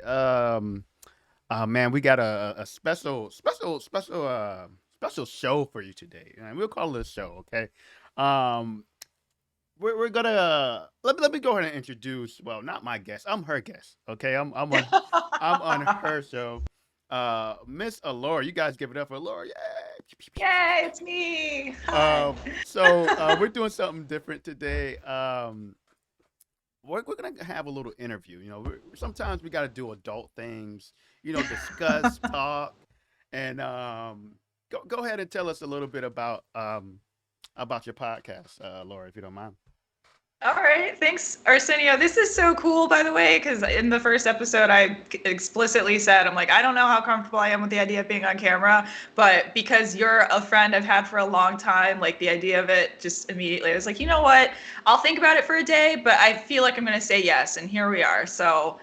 Um, man, we got a special show for you today, and we'll call it a show, okay? Um, we're gonna let me go ahead and introduce. Well, not my guest. I'm her guest, okay? I'm on her show. Miss Alora, you guys give it up for Alora, yay! Yay, it's me. Hi. So we're doing something different today. We're gonna have a little interview. Sometimes we got to do adult things. Discuss, talk, and go ahead and tell us a little bit about your podcast, Laura, if you don't mind. All right, thanks, Arsenio. This is so cool, by the way, because in the first episode, I explicitly said, I'm like, I don't know how comfortable I am with the idea of being on camera, but because you're a friend I've had for a long time, like the idea of it just immediately, I was like, you know what? I'll think about it for a day, but I feel like I'm going to say yes, and here we are. So,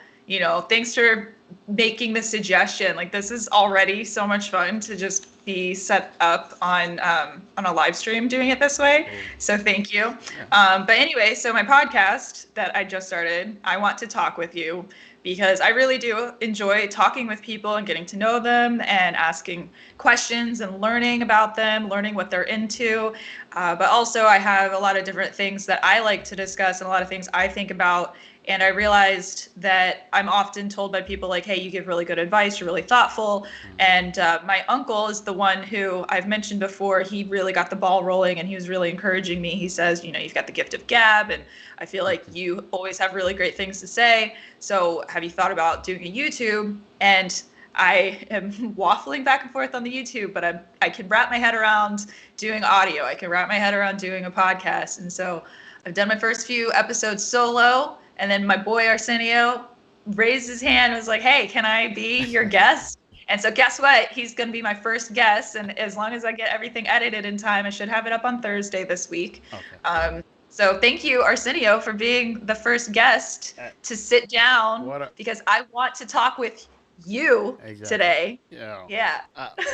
thanks for making the suggestion. Like this is already so much fun to just be set up on a live stream doing it this way. Oh, So thank you. yeah. But anyway, so my podcast that I just started, I Want to Talk with You, because I really do enjoy talking with people and getting to know them and asking questions and learning about them, learning what they're into. But also, I have a lot of different things that I like to discuss and a lot of things I think about. And I realized that I'm often told by people like, hey, you give really good advice, you're really thoughtful. Mhm. And my uncle is the one who I've mentioned before. He really got the ball rolling and he was really encouraging me. He says, you've got the gift of gab, and I feel like you always have really great things to say. So have you thought about doing a YouTube? And I am waffling back and forth on the YouTube, but I can wrap my head around doing audio. I can wrap my head around doing a podcast. And so I've done my first few episodes solo, and then my boy Arsenio raised his hand and was like, hey, can I be your guest? And so guess what? He's going to be my first guest. And as long as I get everything edited in time, I should have it up on Thursday this week. Okay. So thank you, Arsenio, for being the first guest Uh, to sit down what a because I want to talk with you Exactly. today. Yeah. Yeah.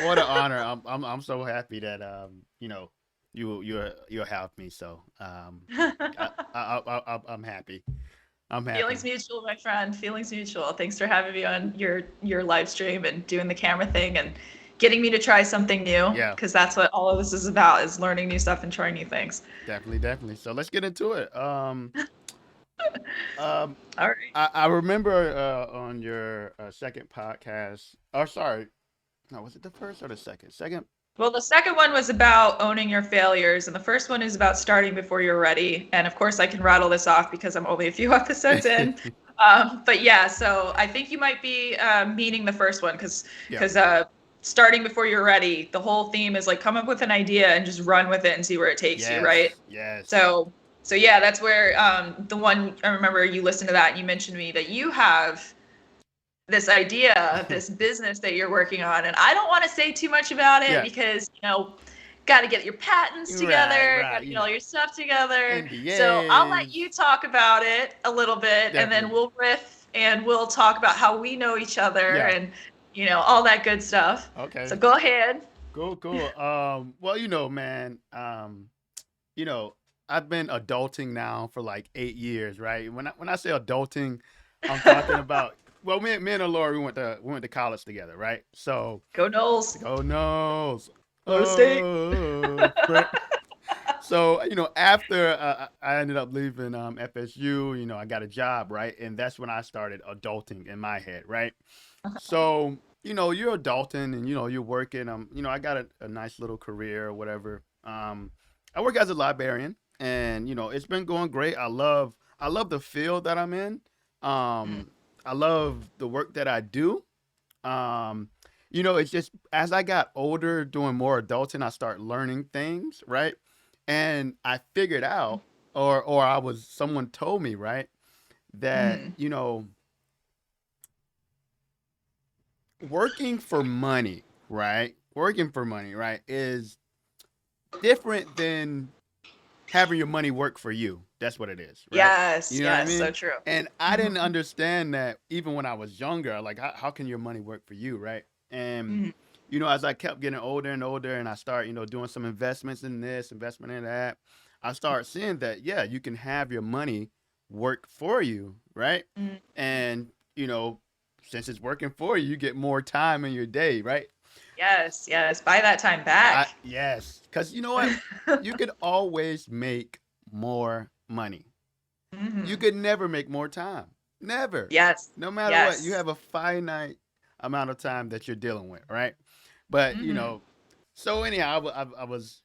What an honor. I'm so happy that you'll have me. So I'm happy. I'm happy. Feelings mutual, my friend. Feelings mutual. Thanks for having me on your live stream and doing the camera thing and getting me to try something new Yeah. because that's what all of this is about is learning new stuff and trying new things. Definitely, definitely. So let's get into it. Um, All right. I remember on your second podcast. Oh, sorry. No, was it the first or the second? Second. Well, the second one was about owning your failures, and the first one is about starting before you're ready. And of course, I can rattle this off because I'm only a few episodes in. But yeah, so I think you might be meaning the first one because Yeah. because starting before you're ready, the whole theme is like come up with an idea and just run with it and see where it takes you, right? Yes. Yes. So so yeah, that's where the one I remember you listened to that and you mentioned to me that you have this idea, this business that you're working on. And I don't want to say too much about it Yeah. because, got to get your patents Right. together, got Right. to get all your stuff together. So I'll let NDAs. you talk about it a little bit and then Definitely. we'll riff and we'll talk about how we know each other Yeah. and, all that good stuff. So Okay. go ahead. Cool. Cool. Well, man. You know, I've been adulting now for like 8 years, right? When I say adulting, I'm talking about. Well, me and Laura, we went to college together, right? So Go Knowles. go knows. Florida State. Oh, so after I ended up leaving FSU, I got a job, right, and that's when I started adulting in my head, right. So you're adulting and you're working. I got a nice little career or whatever. I work as a librarian, and it's been going great. I love the field that I'm in. Mm. I love the work that I do. Um, it's just as I got older, doing more adulting, I start learning things, right? And I figured out, or someone told me, right, that Mm. working for money, right? Working for money, right, is different than having your money work for you. That's what it is, right? Yes, You know what I yes, so mean? true. And I didn't Mm-hmm. understand that even when I was younger. Like, how can your money work for you, right? And Mm-hmm. as I kept getting older and older, and I start, doing some investments in this, investment in that, I start seeing that yeah, you can have your money work for you, right? Mm-hmm. And since it's working for you, you get more time in your day, right? Yes, yes. Buy that time back. Yes, because you know what? You could always make more money. You Hmm. could never make more time. Never. Yes, No matter what, you yes. have a finite amount of time that you're dealing with, right? But Hmm. so anyhow, I was,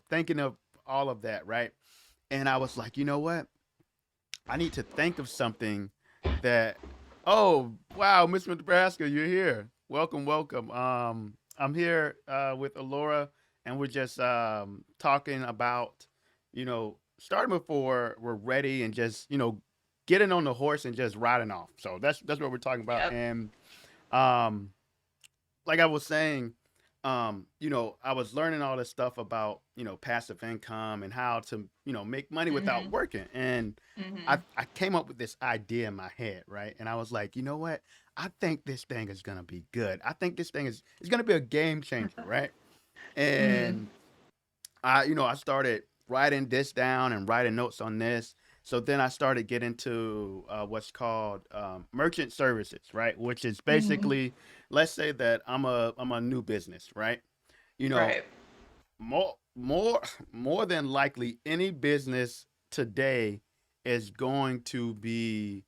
thinking of all of that, right? And I was like, you know what? I need to think of something that. Oh wow, Miss Nebraska, you're here. Welcome, welcome. I'm here with Alora, and we're just talking about, starting before we're ready, and just getting on the horse and just riding off. So that's what we're talking about. Yep. And um, like I was saying, I was learning all this stuff about, passive income and how to, make money without Hmm. working. And I, Hmm. I came up with this idea in my head, right? And I was like, you know what? I think this thing is gonna be good. I think this thing is gonna be a game changer, right? Hmm. And I started writing this down and writing notes on this. So then I started getting to what's called merchant services, right? Which is Hmm. basically, let's say that I'm a new business, right? You know, Right. more more than likely, any business today is going to be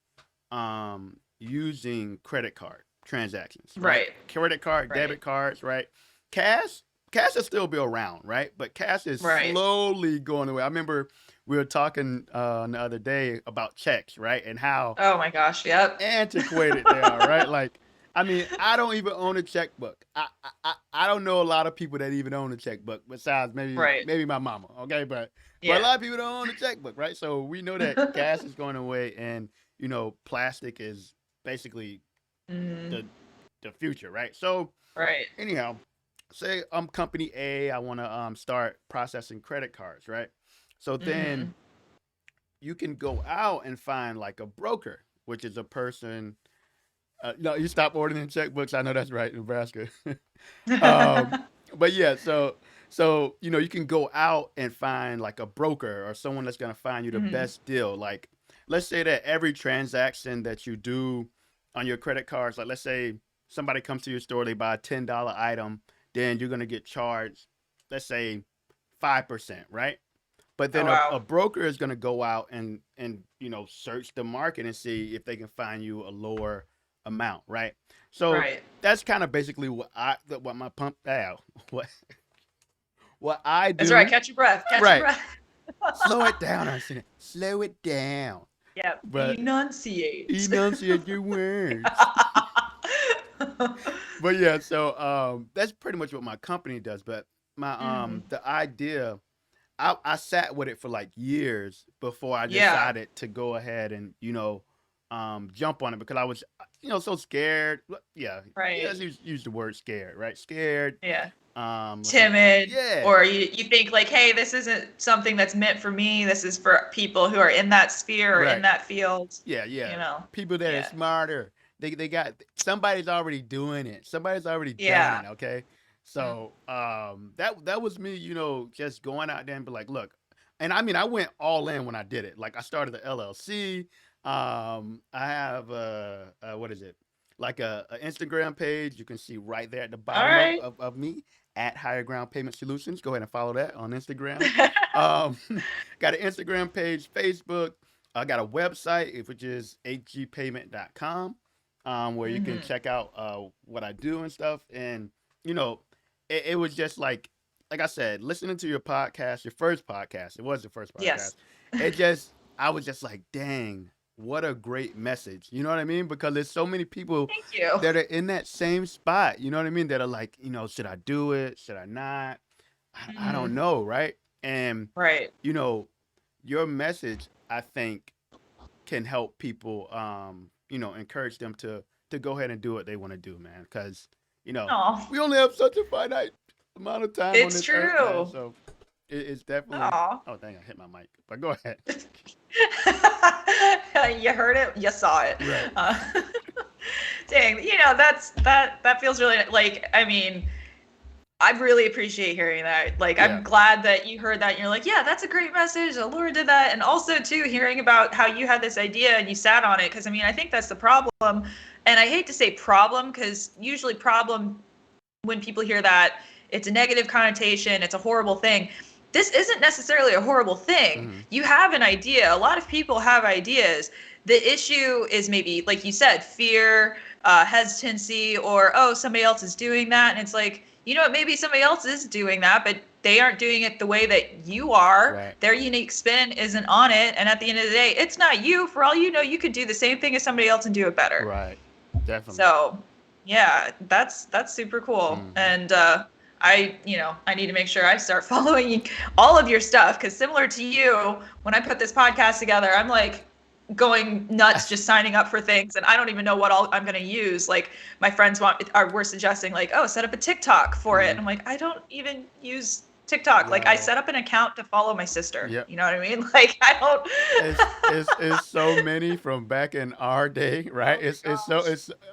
using credit card transactions, right? Right. Credit card, Right. debit cards, right? Cash, cash will still be around, right? But cash is Right. slowly going away. I remember we were talking the other day about checks, right? And how Oh my gosh. Yep. antiquated they are, right? Like, I mean, I don't even own a checkbook. I don't know a lot of people that even own a checkbook besides maybe Right. maybe my mama. Okay, but a Yeah. lot of people don't own a checkbook, right? So we know that cash is going away, and plastic is basically Hmm. the the future, right? So Right. anyhow, say I'm company A, I want to start processing credit cards, right? So then Hmm. you can go out and find like a broker, which is a person. No, you stop ordering checkbooks. I know that's right, Nebraska. um, but yeah, so you can go out and find like a broker or someone that's gonna find you the Hmm. best deal. Like, let's say that every transaction that you do on your credit cards, like let's say somebody comes to your store, they buy a $10 item, then you're gonna get charged, let's say 5%, right? But Oh then a, wow. a broker is going to go out and search the market and see if they can find you a lower amount, right? So Right. that's kind of basically what my pump out what what I That's right. do. Catch your breath. Catch your Right. breath. Slow it down, Arsenio. Slow it down. Yep. But Enunciate. enunciate your words. But yeah, so that's pretty much what my company does. But my Hmm. the idea, I sat with it for like years before I Yeah. decided to go ahead and jump on it, because I was so scared. Yeah, Right. let's use the word scared, right? Scared. Yeah. I was like, Timid, yeah, or you think like, hey, this isn't something that's meant for me. This is for people who are in that sphere or in right, that field. yeah, You yeah. know. People that are Yeah. smarter, they got somebody's already doing it. Somebody's already done Yeah. it. Okay, Mm. so that was me, just going out there and be like, look, and I mean, I went all in when I did it. Like, I started the LLC. I have what is it? Like a Instagram page. You can see right there at the All bottom of, right. of, of me at Higher Ground Payment Solutions. Go ahead and follow that on Instagram. Um, got an Instagram page, Facebook. I got a website, which is hgpayment.com, where you can Hmm. check out what I do and stuff. And you know, it was just like I said, listening to your podcast, your first podcast. It was the first podcast. Yes. It just, I was just like, dang, what a great message. You know what I mean? Because there's so many people Thank you. that are in that same spot. You know what I mean? That are like, should I do it? Should I not? I don't Hmm. know, right? And Right. you know, your message, I think, can help people, encourage them to go ahead and do what they want to do, man. Because Oh, we only have such a finite amount of time on it's this earth, man. true. So it's definitely. Oh. Oh, dang! I hit my mic. But go ahead. You heard it. You saw it. Right. Uh, dang. That feels really like. I mean, I really appreciate hearing that. Like, Yeah. I'm glad that you heard that and you're like, yeah, that's a great message. Laura did that. And also, too, hearing about how you had this idea and you sat on it. Because, I mean, I think that's the problem. and I hate to say problem, because usually problem, when people hear that, it's a negative connotation, it's a horrible thing. This isn't necessarily a horrible thing. Mm-hmm. You have an idea. A lot of people have ideas. The issue is maybe, like you said, fear, hesitancy, or, oh, somebody else is doing that. And it's like, you know what, maybe somebody else is doing that, but they aren't doing it the way that you are. Right. Their unique spin isn't on it. And at the end of the day, it's not you. For all you know, you could do the same thing as somebody else and do it better. Right. Definitely. So, yeah, that's super cool. Mm-hmm. And I need to make sure I start following all of your stuff, because similar to you, when I put this podcast together, I'm like going nuts just signing up for things, and I don't even know what all I'm going to use. Like, my friends were suggesting, like, oh, set up a TikTok for it. And I'm like, I don't even use TikTok. Wow. Like, I set up an account to follow my sister. Yep. You know what I mean? Like, I don't. It's so many from back in our day, right?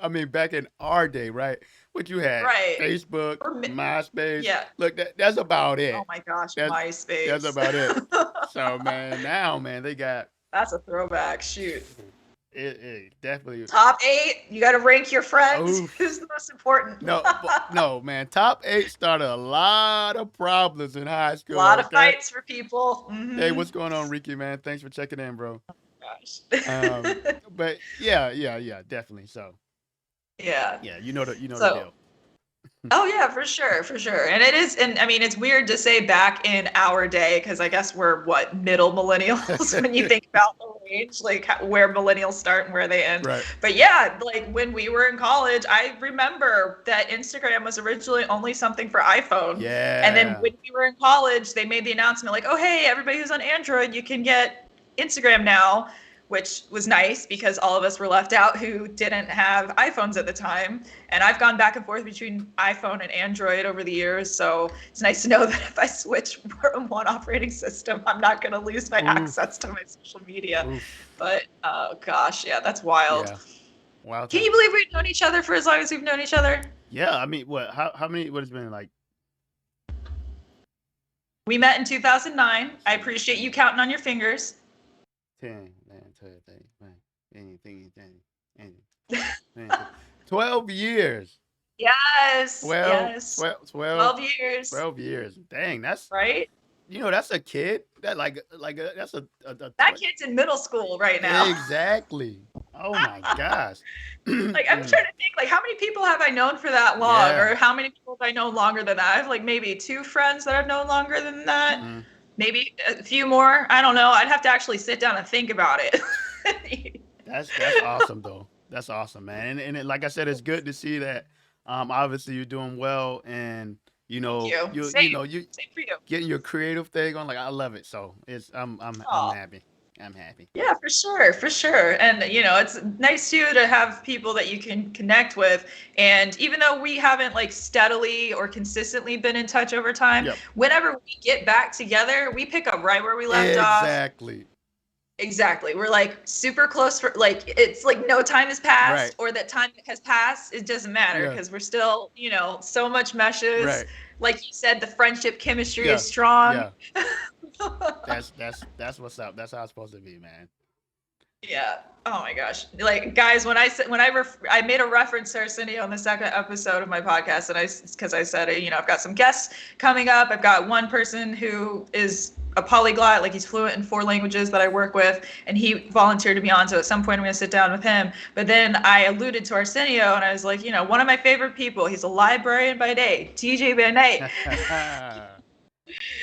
I mean, back in our day, right? What you had, Right. Facebook, MySpace. Yeah. Look, that's about it. Oh my gosh, That's MySpace. about it. So man, now man, they got That's a throwback. Shoot. it definitely. Top 8. You got to rank your friends. Oof. Who's the most important? No, man. Top 8 started a lot of problems in high school. A lot of fights for people. Mm-hmm. Hey, what's going on, Ricky? Man, thanks for checking in, bro. Gosh. But yeah, definitely. So yeah, you know the deal. Oh yeah, for sure. And it is, and I mean, it's weird to say back in our day, because I guess we're middle millennials when you think about the range, like where millennials start and where they end. Right. But yeah, like when we were in college, I remember that Instagram was originally only something for iPhone. Yeah. And then when we were in college, they made the announcement like, oh hey, everybody who's on Android, you can get Instagram now. Which was nice, because all of us were left out who didn't have iPhones at the time. And I've gone back and forth between iPhone and Android over the years. So it's nice to know that if I switch from one operating system, I'm not going to lose my access to my social media. But, oh gosh, yeah, that's wild. Yeah. Wow. Can you believe we've known each other for as long as we've known each other? Yeah, I mean, how many, what has been like? We met in 2009. I appreciate you counting on your fingers. 10, 12 years. Yes. 12 years. 12 years. Dang, that's right. That's a kid. That's that kid's in middle school right now. Exactly. Oh my gosh. Like, I'm trying to think, like, how many people have I known for that long, or how many people have I known longer than that? I have like maybe 2 friends that I've known longer than that. Mm-hmm. Maybe a few more. I don't know. I'd have to actually sit down and think about it. That's awesome though. That's awesome, man. And like I said, it's good to see that. Obviously you're doing well, and you Same for you. Getting your creative thing on. Like, I love it. So I'm happy. I'm happy. Yeah, for sure. And it's nice too to have people that you can connect with. And even though we haven't like steadily or consistently been in touch over time, whenever we get back together, we pick up right where we left off. Exactly. We're like super close for like, it's like no time has passed, or that time has passed. It doesn't matter, because we're still, so much meshes. Right. Like you said, the friendship chemistry is strong. Yeah. That's what's up. That's how it's supposed to be, man. Yeah. Oh my gosh. Like, guys, when I made a reference to Arsenio on the second episode of my podcast, and because I said, I've got some guests coming up. I've got one person who is a polyglot, like he's fluent in 4 languages that I work with, and he volunteered to be on. So at some point I'm going to sit down with him. But then I alluded to Arsenio, and I was like, one of my favorite people. He's a librarian by day, DJ by night.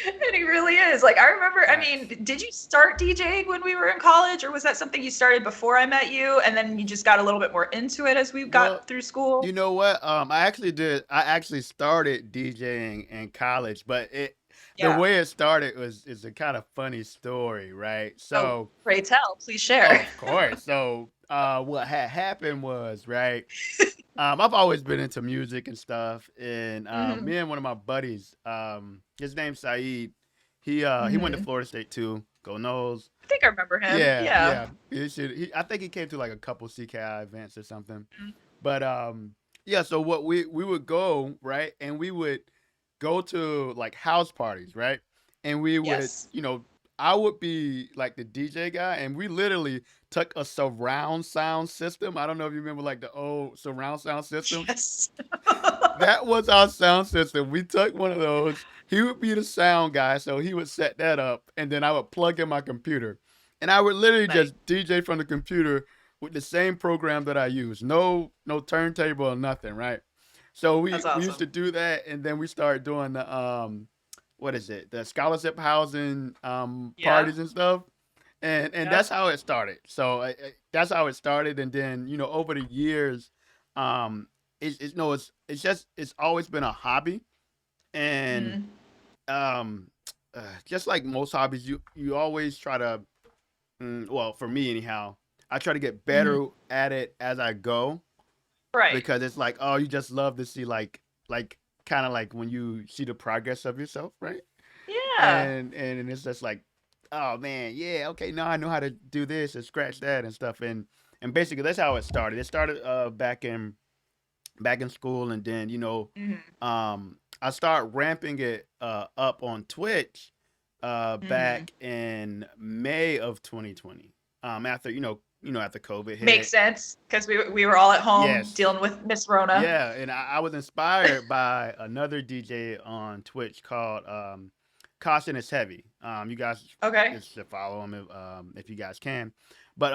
And he really is. Like, I remember, I mean, did you start DJing when we were in college, or was that something you started before I met you, and then you just got a little bit more into it as we got through school? You know what? I actually started DJing in college, but the way it started is a kind of funny story, right? So, pray tell, please share. Of course. So, what had happened was, right, I've always been into music and stuff, and me and one of my buddies, his name's Saeed, he went to Florida State too. Go Noles. I think I remember him. Yeah. I think he came to like a couple CKI events or something. But so what we would go, right, and we would go to like house parties, right, and we would I would be like the DJ guy, and we literally took a surround sound system. I don't know if you remember like the old surround sound systems. Yes. That was our sound system. We took one of those. He would be the sound guy, so he would set that up, and then I would plug in my computer, and I would literally Nice. just DJ from the computer with the same program that I use. No turntable or nothing, right? So we That's we used awesome. to do that, and then we started doing the what is it? The scholarship housing Yeah. parties and stuff, and Yep. that's how it started. So that's how it started, and then over the years, um, it's no, it's just it's always been a hobby, and Mm, um, just like most hobbies, you always try to, well, for me anyhow, I try to get mhm. better at it as I go Right. because it's like, oh, you just love to see like kind of like when you see the progress of yourself, right? Yeah. And it's just like, oh man, yeah, okay, now I know how to do this and scratch that and stuff, and basically that's how it started. It started back in school, and then Mhm. I start ramping it up on Twitch Mhm. back in May of 2020. After after COVID Makes hit. sense because we were all at home Yes. dealing with Miss Rona. Yeah, and I was inspired by another DJ on Twitch called Caution is Heavy. You guys Okay. should follow him if you guys can. But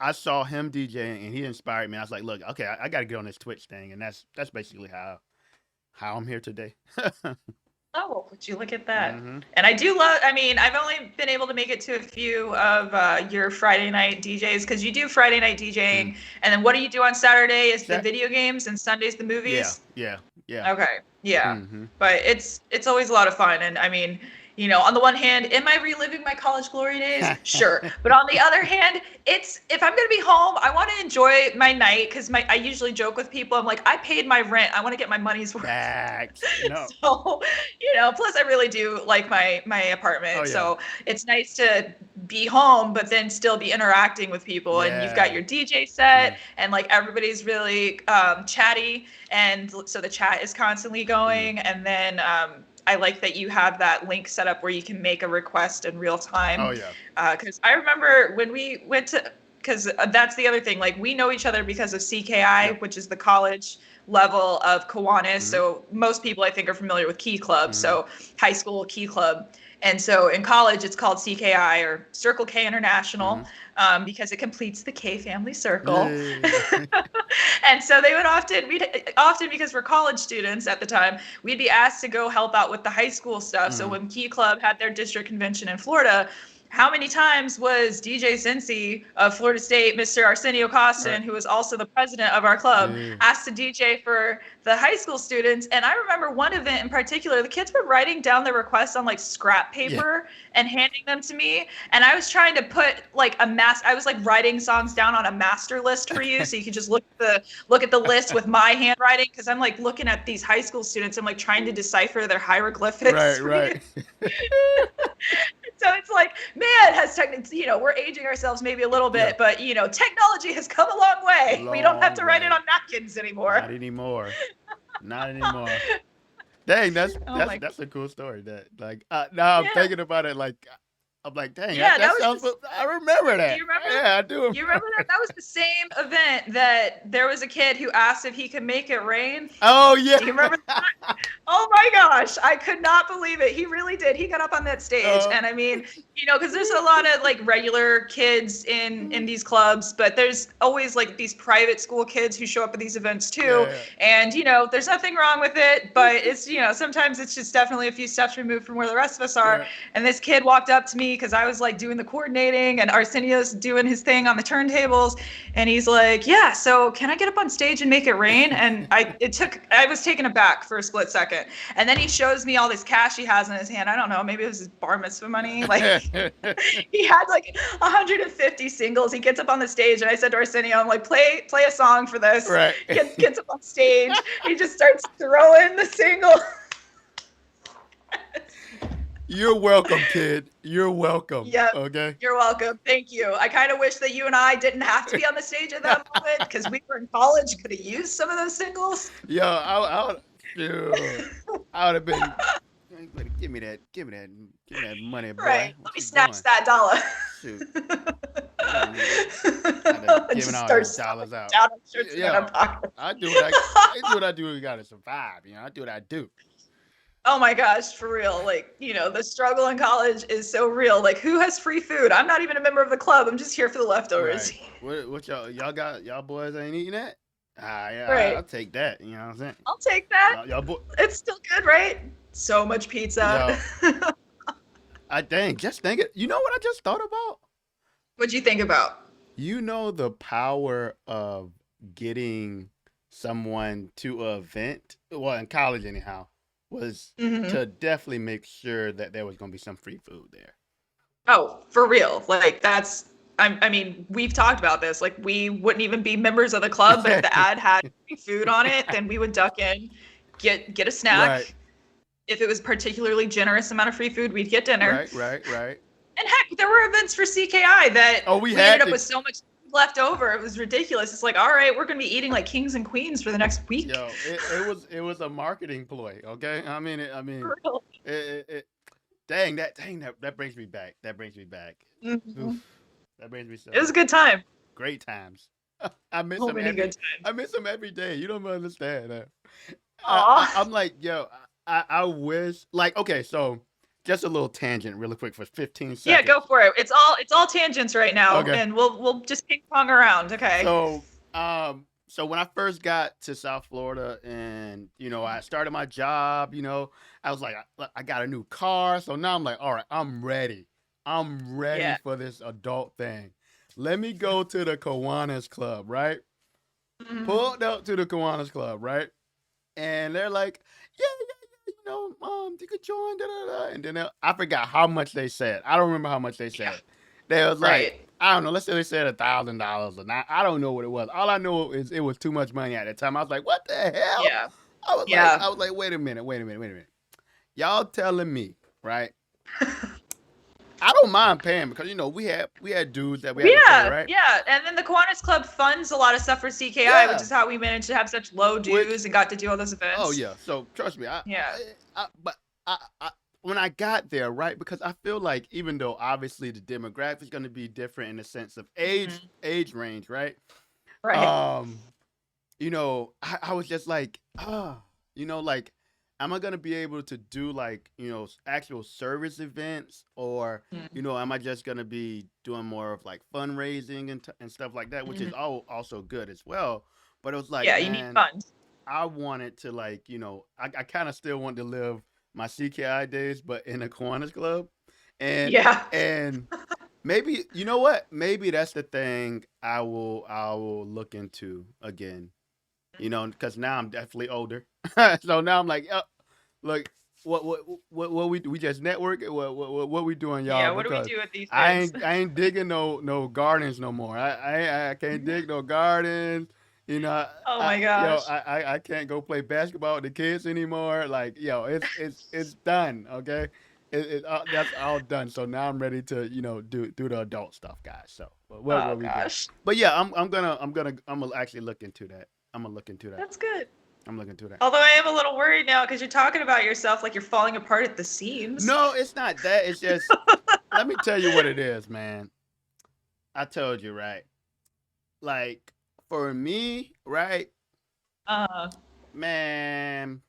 I saw him DJing and he inspired me. I was like, look, okay, I got to get on this Twitch thing, and that's basically how I'm here today. Oh, would you look at that? Hmm. And I do love, I mean, I've only been able to make it to a few of your Friday night DJs because you do Friday night Mm. DJing. And then what do you do on Saturday is the Sat- video games and Sundays the yeah, movies? yeah, yeah. Okay. Yeah. Hmm. But it's always a lot of fun. And I mean, on the one hand, am I reliving my college glory days? Sure. But on the other hand, it's if I'm gonna be home, I want to enjoy my night because I usually joke with people, I'm like, I paid my rent. I want to get my money's worth. Facts. No. So, plus I really do like my Oh apartment. yeah. So it's nice to be home, but then still be interacting with people. And you've got Yeah. your DJ set, Mm, and like everybody's really chatty, and so the chat is constantly mm. going. And then I like that you have that link set up where you can make a request in real Oh time. yeah. Because I remember when we went to, because that's the other thing. Like we know each other because of CKI, Yep. which is the college level of Kiwanis. Hmm. So most people I think are familiar with Key Club. Hmm. So high school Key Club. And so in college, it's called CKI or Circle K Hmm. International because it completes the K family circle. Yeah. And so we'd often, because we're college students at the time, we'd be asked to go help out with the high school stuff. So Hmm. when Key Club had their district convention in Florida, how many times was DJ Sensi of Florida State, Mr. Arsenio Right. Coston, who was also the president of our club, Yeah. asked to DJ for the high school students? And I remember one event in particular, the kids were writing down their requests on like scrap Yeah. paper and handing them to me. And I was trying to put like I was like writing songs down on a master list for you. So you could just look at the list with my handwriting. Cause I'm like looking at these high school students. I'm like trying to decipher their hieroglyphics Right. for you. Right. So it's like, man, has technically, we're aging ourselves maybe a little Yeah. bit, but technology has come a long way. We don't have Long to write it way. on napkins anymore. Not anymore. Not anymore. Dang, that's Oh that's my, that's a cool story. That like now I'm yeah, thinking about it. Like I'm like, dang, that, yeah. That that was sounds. this. I remember Do that. you remember? Yeah, I do. You remember that? That was the same event that there was a kid who asked if he could make it rain. Oh yeah. Do you remember that? Oh my gosh, I could not believe it. He really did. He got up on that stage, uh, and I mean, because there's a lot of like regular kids in these clubs, but there's always like these private school kids who show up at these events too. yeah. And there's nothing wrong with it, but it's sometimes it's just definitely a few steps removed from where the rest of us are. Right. And this kid walked up to me because I was like doing the coordinating, and Arsenio's doing his thing on the turntables, and he's like, "Yeah, so can I get up on stage and make it rain?" And I was taken aback for a split second. And then he shows me all this cash he has in his hand. I don't know, maybe it was his bar mitzvah money. Like he had like 150 singles. He gets up on the stage, and I said to Arsenio, I'm like, play a song for this. Right. Gets up on stage. He just starts throwing the single. You're welcome, kid. You're welcome. Yep. Okay. You're welcome. Thank you. I kind of wish that you and I didn't have to be on the stage at that moment because we were in college, could have used some of those singles. Yo, I would have been. you better give me that money, boy. Right. Let What me you snatch doing? that dollar. Shoot, you don't need out there And giving just all start these stuffing dollars it out. down our shirts and in our Yo, pockets. I do what I do. We gotta survive. You know, I do what I do. Oh my gosh, for real. Like, the struggle in college is so real. Like, who has free food? I'm not even a member of the club. I'm just here for the leftovers. Right. What y'all got? Y'all boys ain't eating that? Ah, yeah, I'll Right. take that. You know what I'm saying? I'll take that. Y'all boy, It's still good, right? So much pizza. yo, just think it. You know what I just thought about? What'd you think about? You know the power of getting someone to an event, well, in college anyhow, was Hmm. to definitely make sure that there was going to be some free food there. Oh, for real. Like, I mean, we've talked about this. Like, we wouldn't even be members of the club, but if the ad had free food on it, then we would duck in, get a Right, snack. If it was particularly generous amount of free food, we'd get dinner. right. And heck, there were events for CKI that Oh, we we ended had up to, with so much left over. It was ridiculous. It's like, all right, we're gonna be eating like kings and queens for the next week. yo, it was a marketing ploy, okay? For real. it, it, it dang that brings me back. That brings me back. Oof, Mhm. that brings me so It was a good time. great times. I miss So them many good I times. miss them every day. You don't understand. Aw. I'm like, yo, I wish, like, okay, so just a little tangent, really quick, for 15 Yeah, go seconds. for it. It's all tangents right now, Okay, and we'll just ping pong around. Okay. so so when I first got to South Florida, and I started my job, I was like, I got a new car, so now I'm like, all right, I'm ready Yeah. for this adult thing. Let me go to the Kiwanis Club, right? Mhm. Pulled up to the Kiwanis Club, right? And they're like, yeah, you could join, da da da. And then I forgot how much they said. I don't remember how much they Yeah. said. They was like, Right. I don't know. Let's say they said $1,000 or not. I don't know what it was. All I know is it was too much money at the time. I was like, what the hell? Yeah. I Yeah. was like, wait a minute. Y'all telling me, right? I don't mind paying because we had dues that we had to pay, Yeah, right? yeah. And then the Kiwanis Club funds a lot of stuff for CKI, which Yeah. is how we managed to have such low Which dues and got to do all those Oh events. yeah. So trust me, Yeah. but when I got there, right? Because I feel like even though obviously the demographic is going to be different in the sense of age, Hmm. age range, right? Right. Um, I was just like, like, am I gonna be able to do like actual service events, or Mhm. am I just gonna be doing more of like fundraising and stuff like that, which is Mhm. also good as well. But it was like, Yeah, you need man, funds. I wanted to like, I kind of still want to live my CKI days, but in a Kiwanis club, and Yeah. and maybe you know what? Maybe that's the thing I will look into again. Because now I'm definitely older, so now I'm like, look, what we just network? What we doing, Yeah, y'all? what do we Because do with these I kids? ain't I ain't digging no gardens no more. I can't dig no gardens. You know, Oh my gosh. I can't go play basketball with the kids anymore. Like, it's done. Okay, that's all done. So now I'm ready to do the adult stuff, guys. So what Oh we doing? gosh. But yeah, I'm gonna actually look into that. I'm gonna look into that. That's good. I'm looking into that. Although I am a little worried now because you're talking about yourself like you're falling apart at the seams. No, it's not that. It's just, let me tell you what it is, man. I told you, right? Like, for me, right? Uh, Man,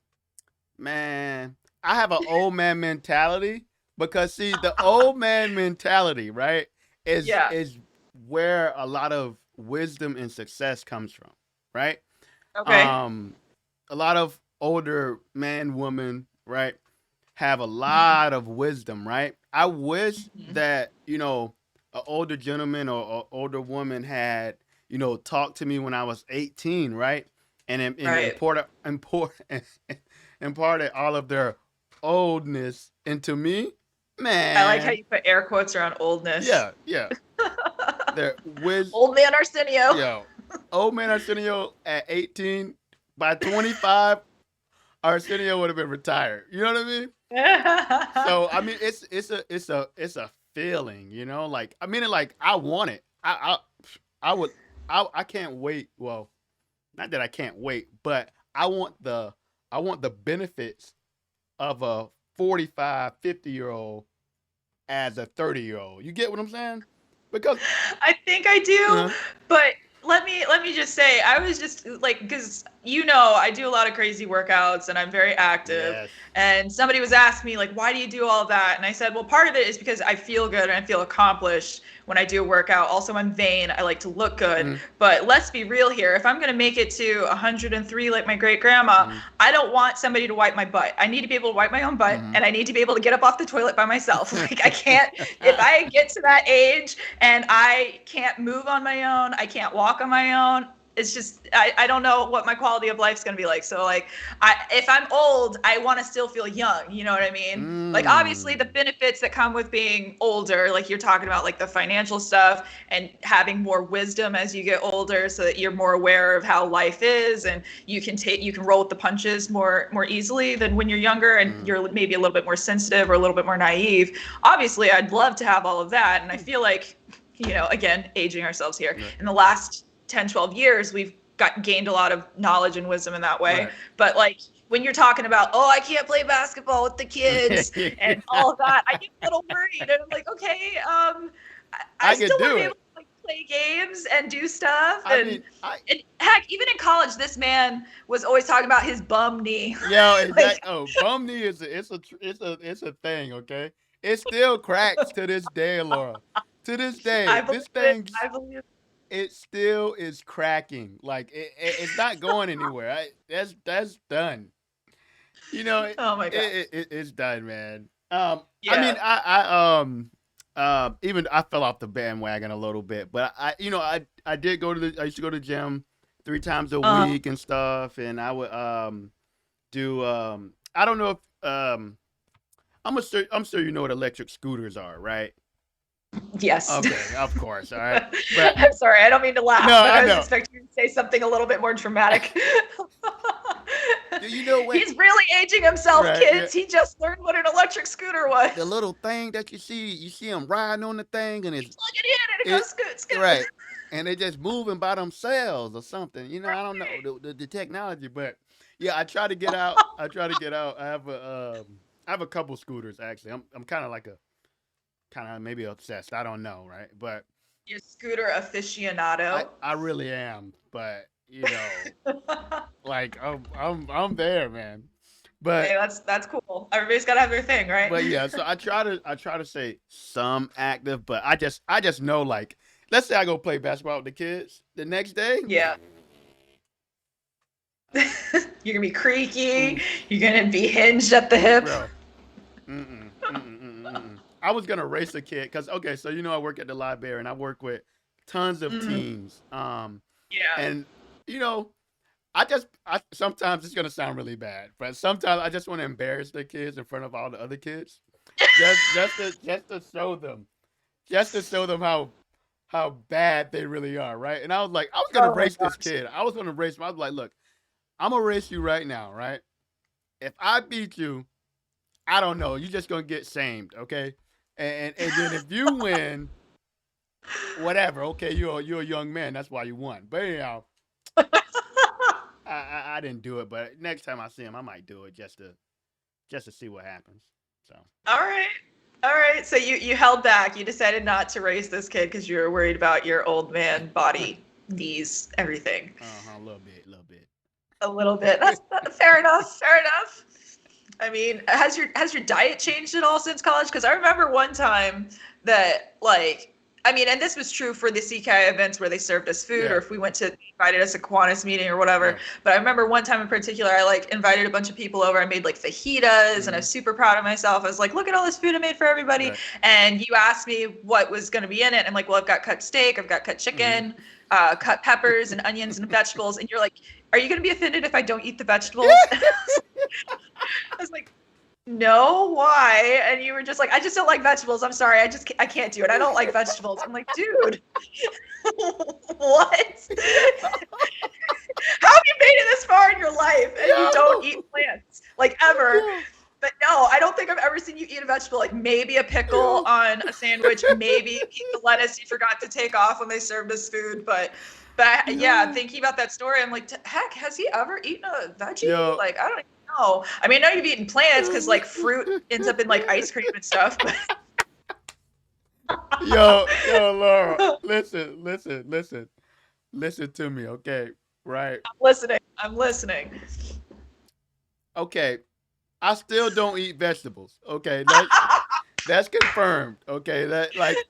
man, I have an old man mentality, because see, the old man mentality, right, is yeah. is where a lot of wisdom and success comes from, right? Okay. Um, a lot of older man, woman, right, have a Hmm. lot of wisdom, right? I wish Hmm. that, an older gentleman or older woman had, talked to me when I was 18, right? And Right. imparted all of their oldness into me. I like how Man, you put air quotes around oldness. yeah. Their wisdom, Old man Arsenio. yo, old man Arsenio at 18, by 25, Arsenio would have been retired. You know what I mean? So I mean, it's a feeling, like, I mean, like, I want it. I would I can't wait. Well, not that I can't wait, but I want the benefits of a 45, 50-year-old as a 30-year-old. You get what I'm saying? Because I think I do, uh, but let me just say, I was just like, because I do a lot of crazy workouts and I'm very active. yes. And somebody was asking me like, why do you do all that? And I said, well, part of it is because I feel good and I feel accomplished when I do a workout. Also, I'm vain. I like to look good. Mm, But let's be real here. If I'm gonna make it to 103 like my great grandma, mm, I don't want somebody to wipe my butt. I need to be able to wipe my own butt, mm. and I need to be able to get up off the toilet by myself. Like I can't. If I get to that age and I can't move on my own, I can't walk on my own. It's just I don't know what my quality of life's gonna be like. So like if I'm old, I want to still feel young. You know what I mean? Like obviously the Mm. benefits that come with being older, like you're talking about like the financial stuff and having more wisdom as you get older, so that you're more aware of how life is and you can roll with the punches more easily than when you're younger and Mm. you're maybe a little bit more sensitive or a little bit more naive. Obviously, I'd love to have all of that, and I feel like again, aging ourselves here. Right. In the last 10, 12 years, we've gained a lot of knowledge and wisdom in that way. Right. But like when you're talking about, oh, I can't play basketball with the kids and all of that, I get a little worried. And I'm like, okay, I I could still want to do be it. able to like play games and do stuff. I mean, And heck, even in college, this man was always talking about his bum knee. yo, Like, exact. Oh, bum knee is it's a thing. Okay, it still cracks to this day, Laura. To this I day, believe this it. thing I believe it. it still is cracking. Like it's not going anywhere. That's done. Oh my God. It's done, man. I mean, Yeah. even I fell off the bandwagon a little bit, but I did go to I used to go to the gym 3 times a Uh, week and stuff, and I would do I don't know if I'm sure you know what electric scooters are, right? yes. Okay, of course, all right. But I'm sorry, I don't mean to laugh, no, but I I was know. expecting you to say something a little bit more dramatic. Do you know what? He's really aging himself, Right, yeah. kids. He just learned what an electric scooter The was. little thing that you see them riding on the thing, and You plug it in and it it goes scoot, scoot. right, and they just moving by themselves or something. I don't know Right. the technology, but yeah, I try to get out. I try to get out. I have a couple scooters actually. I'm kind of like a kind of maybe obsessed. I don't know, right? But You're scooter aficionado. I really am. But like I'm there, man. But Hey, that's cool. Everybody's got to have their thing, right? yeah, so I try to say some active, but I just know, like, let's say I go play basketball with the kids the next day. Yeah. You're gonna be creaky. Mm, You're gonna be hinged at the hip. bro. Mm-mm, mm-mm, mm-mm, mm-mm. I was gonna race a kid because okay, so I work at the library and I work with tons of Hmm. teens. Yeah. And you know, I sometimes it's gonna sound really bad, but sometimes I just want to embarrass the kids in front of all the other kids, just to show them, how bad they really are, right? And I was like, I was gonna Oh my race this gosh. kid. I was gonna race him. I was like, look, I'm gonna race you right now, right? If I beat you, I don't know. You're just gonna get shamed, okay? And then if you win, whatever, okay, you're a young man. That's why you won. But anyhow, I didn't do it. But next time I see him, I might do it just to see what happens. So All right. All right. So you held back. You decided not to raise this kid because you were worried about your old man body, knees, everything. a little bit, a little bit. A little bit. That's fair enough. Fair enough. I mean, has your diet changed at all since college? Because I remember one time that like I mean, and this was true for the CKI events where they served us food, or Yeah, if we went to invited us a Kiwanis meeting or whatever. right. But I remember one time in particular, I like invited a bunch of people over. I made like fajitas, and I Mm-hmm. was super proud of myself. I was like, look at all this food I made for everybody. Right. And you asked me what was going to be in it. I'm like, well, I've got cut steak, I've got cut Mm-hmm. chicken, cut peppers and onions and vegetables. And you're like, are you going to be offended if I don't eat the vegetables? I was like, no, why? And you were just like, I just don't like vegetables. I'm sorry. I can't do it. I don't like vegetables. I'm like, dude, what? How have you made it this far in your life and you don't Yo, eat plants like ever? yo, But no, I don't think I've ever seen you eat a vegetable. Like maybe a pickle yo. on a sandwich, maybe the lettuce you forgot to take off when they served us food. But yeah, Yo, thinking about that story, I'm like, heck, has he ever eaten a veggie? yo, Like I don't even know. I mean, I know you've eaten plants because like fruit ends up in like ice cream and stuff. But Yo, Laura, listen to me, okay? Right? I'm listening. I'm listening. Okay, I still don't eat vegetables. Okay, All that's confirmed. Okay, that like right.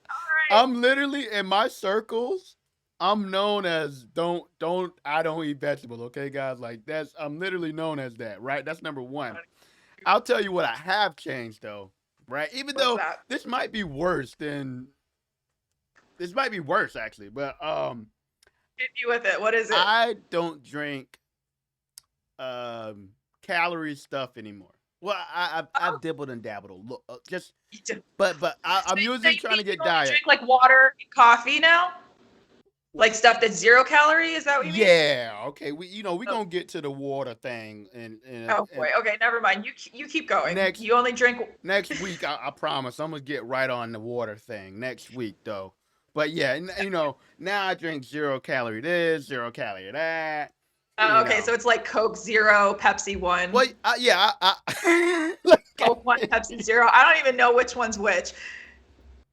I'm literally in my circles. I'm known as I don't eat vegetables. Okay, guys, like that's I'm literally known as that. Right? That's number one. I'll tell you what I have changed though. Right? Even What's though that? this might be worse actually, but Hit me with it. What is it? I don't drink um calorie stuff anymore. Well, I've Oh, dibbled and dabbled. Look, just you do. but So I'm usually you trying mean to you get only diet. drink like water and coffee now? Like stuff that's 0 calorie? Is that what you mean? Yeah, okay. We Oh, gonna get to the water thing oh boy. and Okay, never mind. You keep going. next You only drink. next week. I promise I'm gonna get right on the water thing next week though. But yeah, now I drink 0 calorie this, 0 calorie that. Oh, You okay, know, so it's like Coke Zero, Pepsi well, One, yeah, Coke One, Pepsi Zero. I don't even know which one's which.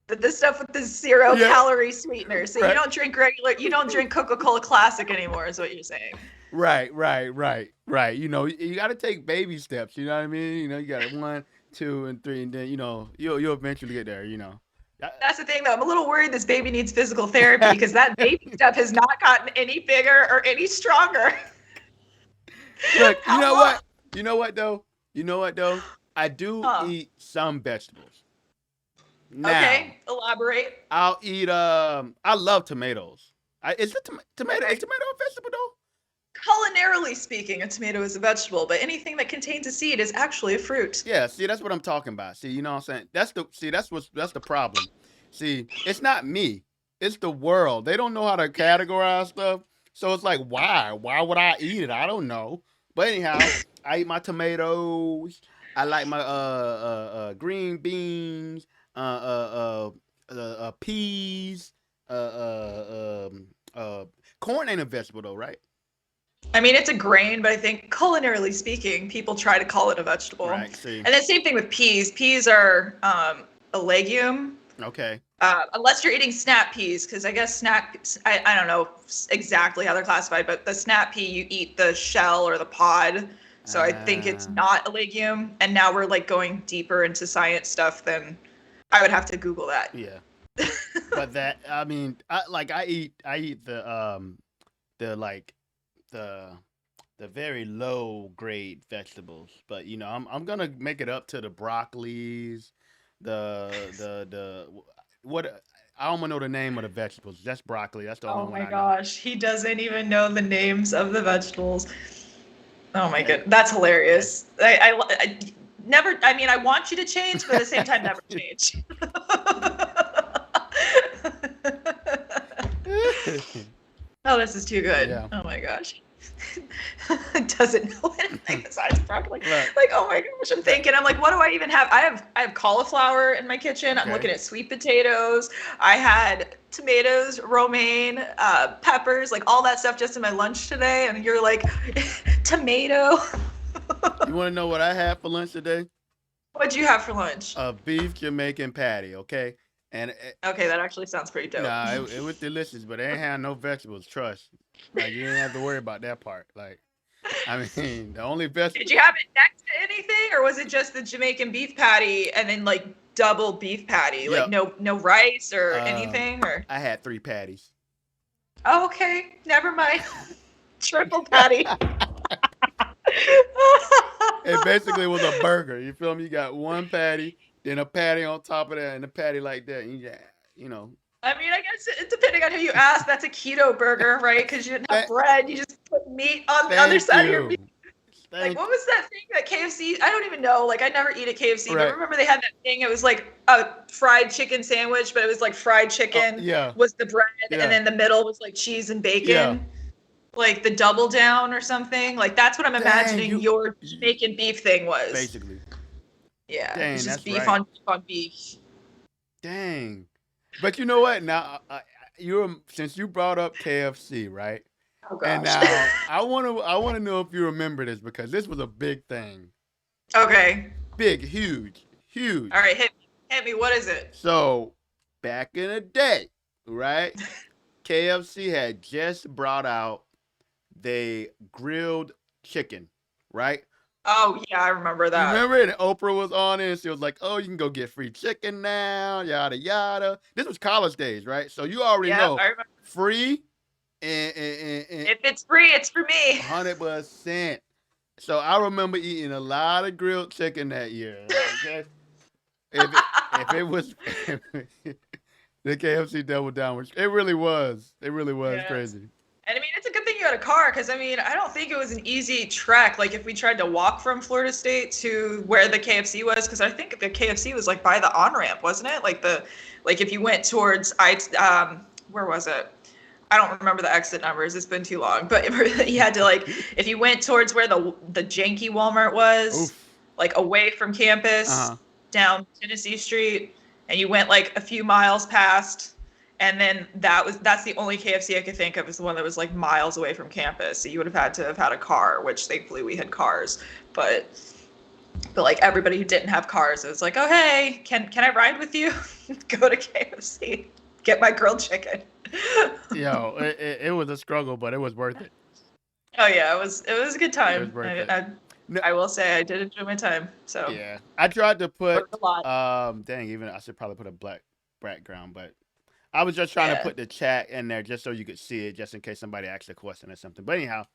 But this stuff with the zero yeah, calorie sweetener. So you right. don't drink regular. You don't drink Coca-Cola Classic anymore, is what you're saying. Right. You got to take baby steps. You know what I mean? You got 1, 2, and 3, and then you'll eventually get there. That's the thing, though. I'm a little worried this baby needs physical therapy because that baby step has not gotten any bigger or any stronger. Look, you How know long? what? You know what though? You know what though? I do Huh. eat some vegetables. Now Okay, elaborate. I'll eat. I love tomatoes. Is it tomato? Is Okay. tomato a vegetable though? Culinarily speaking, a tomato is a vegetable, but anything that contains a seed is actually a fruit. Yeah, see, that's what I'm talking about. See, you know what I'm saying? That's the problem. See, it's not me. It's the world. They don't know how to categorize stuff. So it's like, why? Why would I eat it? I don't know. But anyhow, I eat my tomatoes. I like my green beans, peas, corn ain't a vegetable though, right? I mean, it's a grain, but I think culinarily speaking, people try to call it a vegetable. Right. See. And then same thing with peas. Peas are a legume, Okay. unless you're eating snap peas, because I guess I don't know exactly how they're classified, but the snap pea, you eat the shell or the pod. So I think it's Uh, not a legume. And now we're like going deeper into science stuff than I would have to Google that. yeah. But that I mean, I eat the like the the very low grade vegetables, but I'm gonna make it up to the broccolis, the what I don't know the name of the vegetables. That's broccoli. That's the only Oh one my I know. gosh, he doesn't even know the names of the vegetables. Oh my Hey, god, that's hey. hilarious. I never. I mean, I want you to change, but at the same time, never change. Oh, this is too good. Yeah. Oh my gosh. Doesn't know anything besides broccoli. Look. Like, oh my gosh, I'm thinking, I'm like, what do I even have? I have cauliflower in my kitchen. I'm Okay. looking at sweet potatoes. I had tomatoes, romaine, peppers, like all that stuff just in my lunch today. And you're like, tomato. You want to know what I had for lunch today? What'd you have for lunch? A beef Jamaican patty. Okay. And Okay, that actually sounds pretty dope. nah, it was delicious, but it ain't had no vegetables. Trust. Like you didn't have to worry about that part. Like I mean, the only Did vegetable. you have it next to anything, or was it just the Jamaican beef patty and then like double beef patty, like Yeah. no rice or Um, anything? Or I had 3 patties. oh, okay, never mind, triple patty. It basically was a burger. You feel me? You got one patty, then a patty on top of that, and a patty like that. And you know. I mean, I guess depending on who you ask, that's a keto burger, right? Because you didn't have Th- bread, you just put meat on the other Thank side of your you. meat. Like, Thank. what was that thing that KFC? I don't even know. Like, I never eat at KFC, but Right. remember they had that thing. It was like a fried chicken sandwich, but it was like fried chicken Yeah. was the bread, and Yeah. then the middle was like cheese and Yeah. bacon, like the double down or something. Like that's what I'm Dang. imagining your Jamaican beef thing was. Basically. Yeah, it's Dang. just That's beef right. on beef on beef. Dang. But you know what? Now, since you brought up KFC, right? Oh And gosh. now I want to know if you remember this because this was a big thing. Okay. Big, huge, All huge. right, hit me. What is it? So back in the day, right? KFC had just brought out they grilled chicken, right? Oh yeah, I remember You that. remember it? And Oprah was on it, and she was like, "Oh, you can go get free chicken now, yada yada." This was college days, right? So you already Yep, know I remember. free and If it's free, it's for me. 100%. So I remember eating a lot of grilled chicken that year. Okay, if it was the KFC double down, which it really was, Yes. crazy. And I mean, it's a good thing you had a car because I mean, I don't think it was an easy trek. Like if we tried to walk from Florida State to where the KFC was, because I think the KFC was like by the on ramp, wasn't it? Like if you went towards where was it? I don't remember the exit numbers. It's been too long. But you had to like if you went towards where the janky Walmart was, Oof. like away from Uh campus, huh. down Tennessee Street, and you went like a few miles past, and then that's the only KFC I could think of is the one that was like miles away from campus. So you would have had to have had a car, which thankfully we had cars. But like everybody who didn't have cars, it was like, oh hey, can I ride with you? Go to KFC, get my grilled chicken. Yo, it was a struggle, but it was worth it. Oh yeah, it was a good It was time. worth I, it. I No, I will say I did enjoy my time. So yeah, I tried to learned put a lot. dang, even I should probably put a black background, but I was just trying to Yeah. put the chat in there just so you could see it, just in case somebody asked a question or something. But anyhow,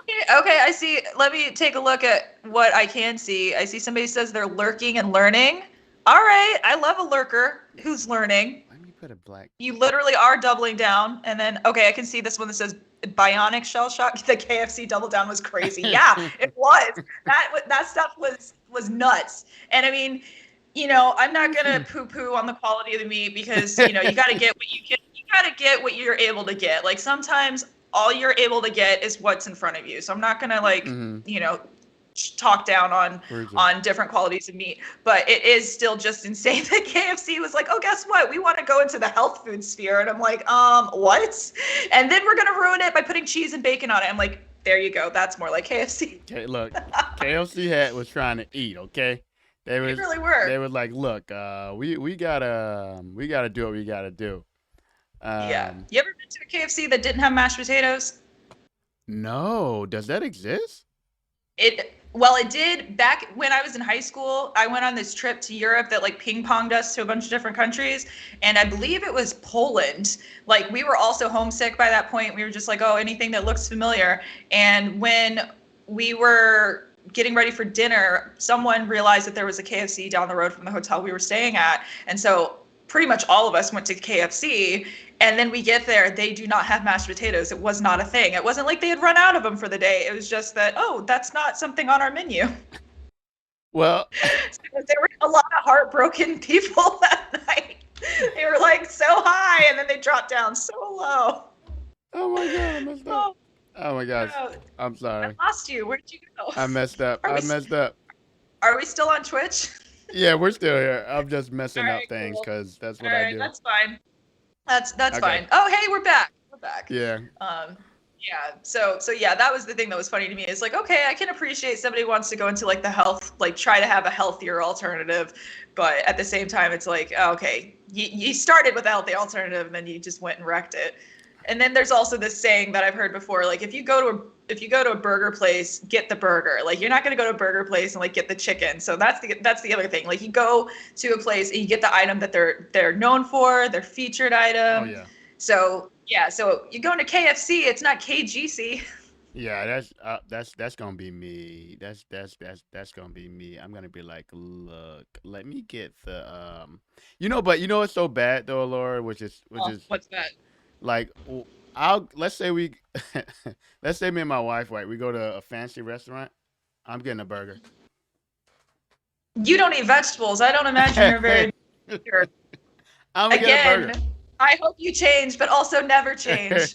Okay, okay, I see. Let me take a look at what I can see. I see somebody says they're lurking and learning. All right, I love a lurker who's learning. let me put a black. You literally are doubling down. And then, okay, I can see this one that says bionic shell shock. The KFC double down was crazy. Yeah, it was. That stuff was nuts. And I mean, I'm not gonna poo-poo on the quality of the meat because you got to get what you can. You got to get what you're able to get. Like sometimes all you're able to get is what's in front of you. So I'm not gonna like Mm-hmm. talk down on Cruiser. on different qualities of meat, but it is still just insane that KFC was like, oh, guess what? We want to go into the health food sphere, and I'm like, what? And then we're gonna ruin it by putting cheese and bacon on it. I'm like, there you go. That's more like KFC. Okay, look, KFC had was trying to eat. Okay, they They was really were. they was like, look, we gotta do what we gotta do. Yeah. Um, You ever been to a KFC that didn't have mashed potatoes? no, does that exist? It did back when I was in high school. I went on this trip to Europe that like ping ponged us to a bunch of different countries, and I believe it was Poland. Like we were also homesick by that point. We were just like, oh, anything that looks familiar. And when we were getting ready for dinner, someone realized that there was a KFC down the road from the hotel we were staying at, and so pretty much all of us went to KFC. And then we get there, they do not have mashed potatoes. It was not a thing. It wasn't like they had run out of them for the day. It was just that, oh, that's not something on our menu. Well, So there were a lot of heartbroken people that night. They were like so high and then they dropped down so low. oh my god, I messed up. Oh, Oh my gosh, no. I'm I sorry. lost you. Where'd you go? I messed up. Are I we messed up. are we still on Twitch? Yeah, we're still here. I'm just All messing up right, things cool. because that's All what I right, do. that's fine. That's Okay. fine. Oh, hey, we're back. We're back. Yeah. Um, yeah. So yeah, that was the thing that was funny to me. Is like, okay, I can appreciate somebody wants to go into like the health, like try to have a healthier alternative, but at the same time, it's like, oh, okay, you started with a healthy alternative and then you just went and wrecked it. And then there's also this saying that I've heard before, like if you go to a burger place, get the burger. Like you're not going to go to a burger place and like get the chicken. So that's the other thing. Like you go to a place and you get the item that they're known for, their featured Oh item. yeah. So yeah, so you go into KFC, it's not KGC. Yeah, that's gonna be me. That's gonna be me. I'm gonna be like, look, let me get the but what's so bad though, Laura, which Oh, is what's that? like, I'll let's say we, let's say me and my wife, right? We go to a fancy restaurant. I'm getting a burger. You don't eat vegetables. I don't imagine you're very pure. I'm gonna get a Again, burger. I hope you change, but also never change.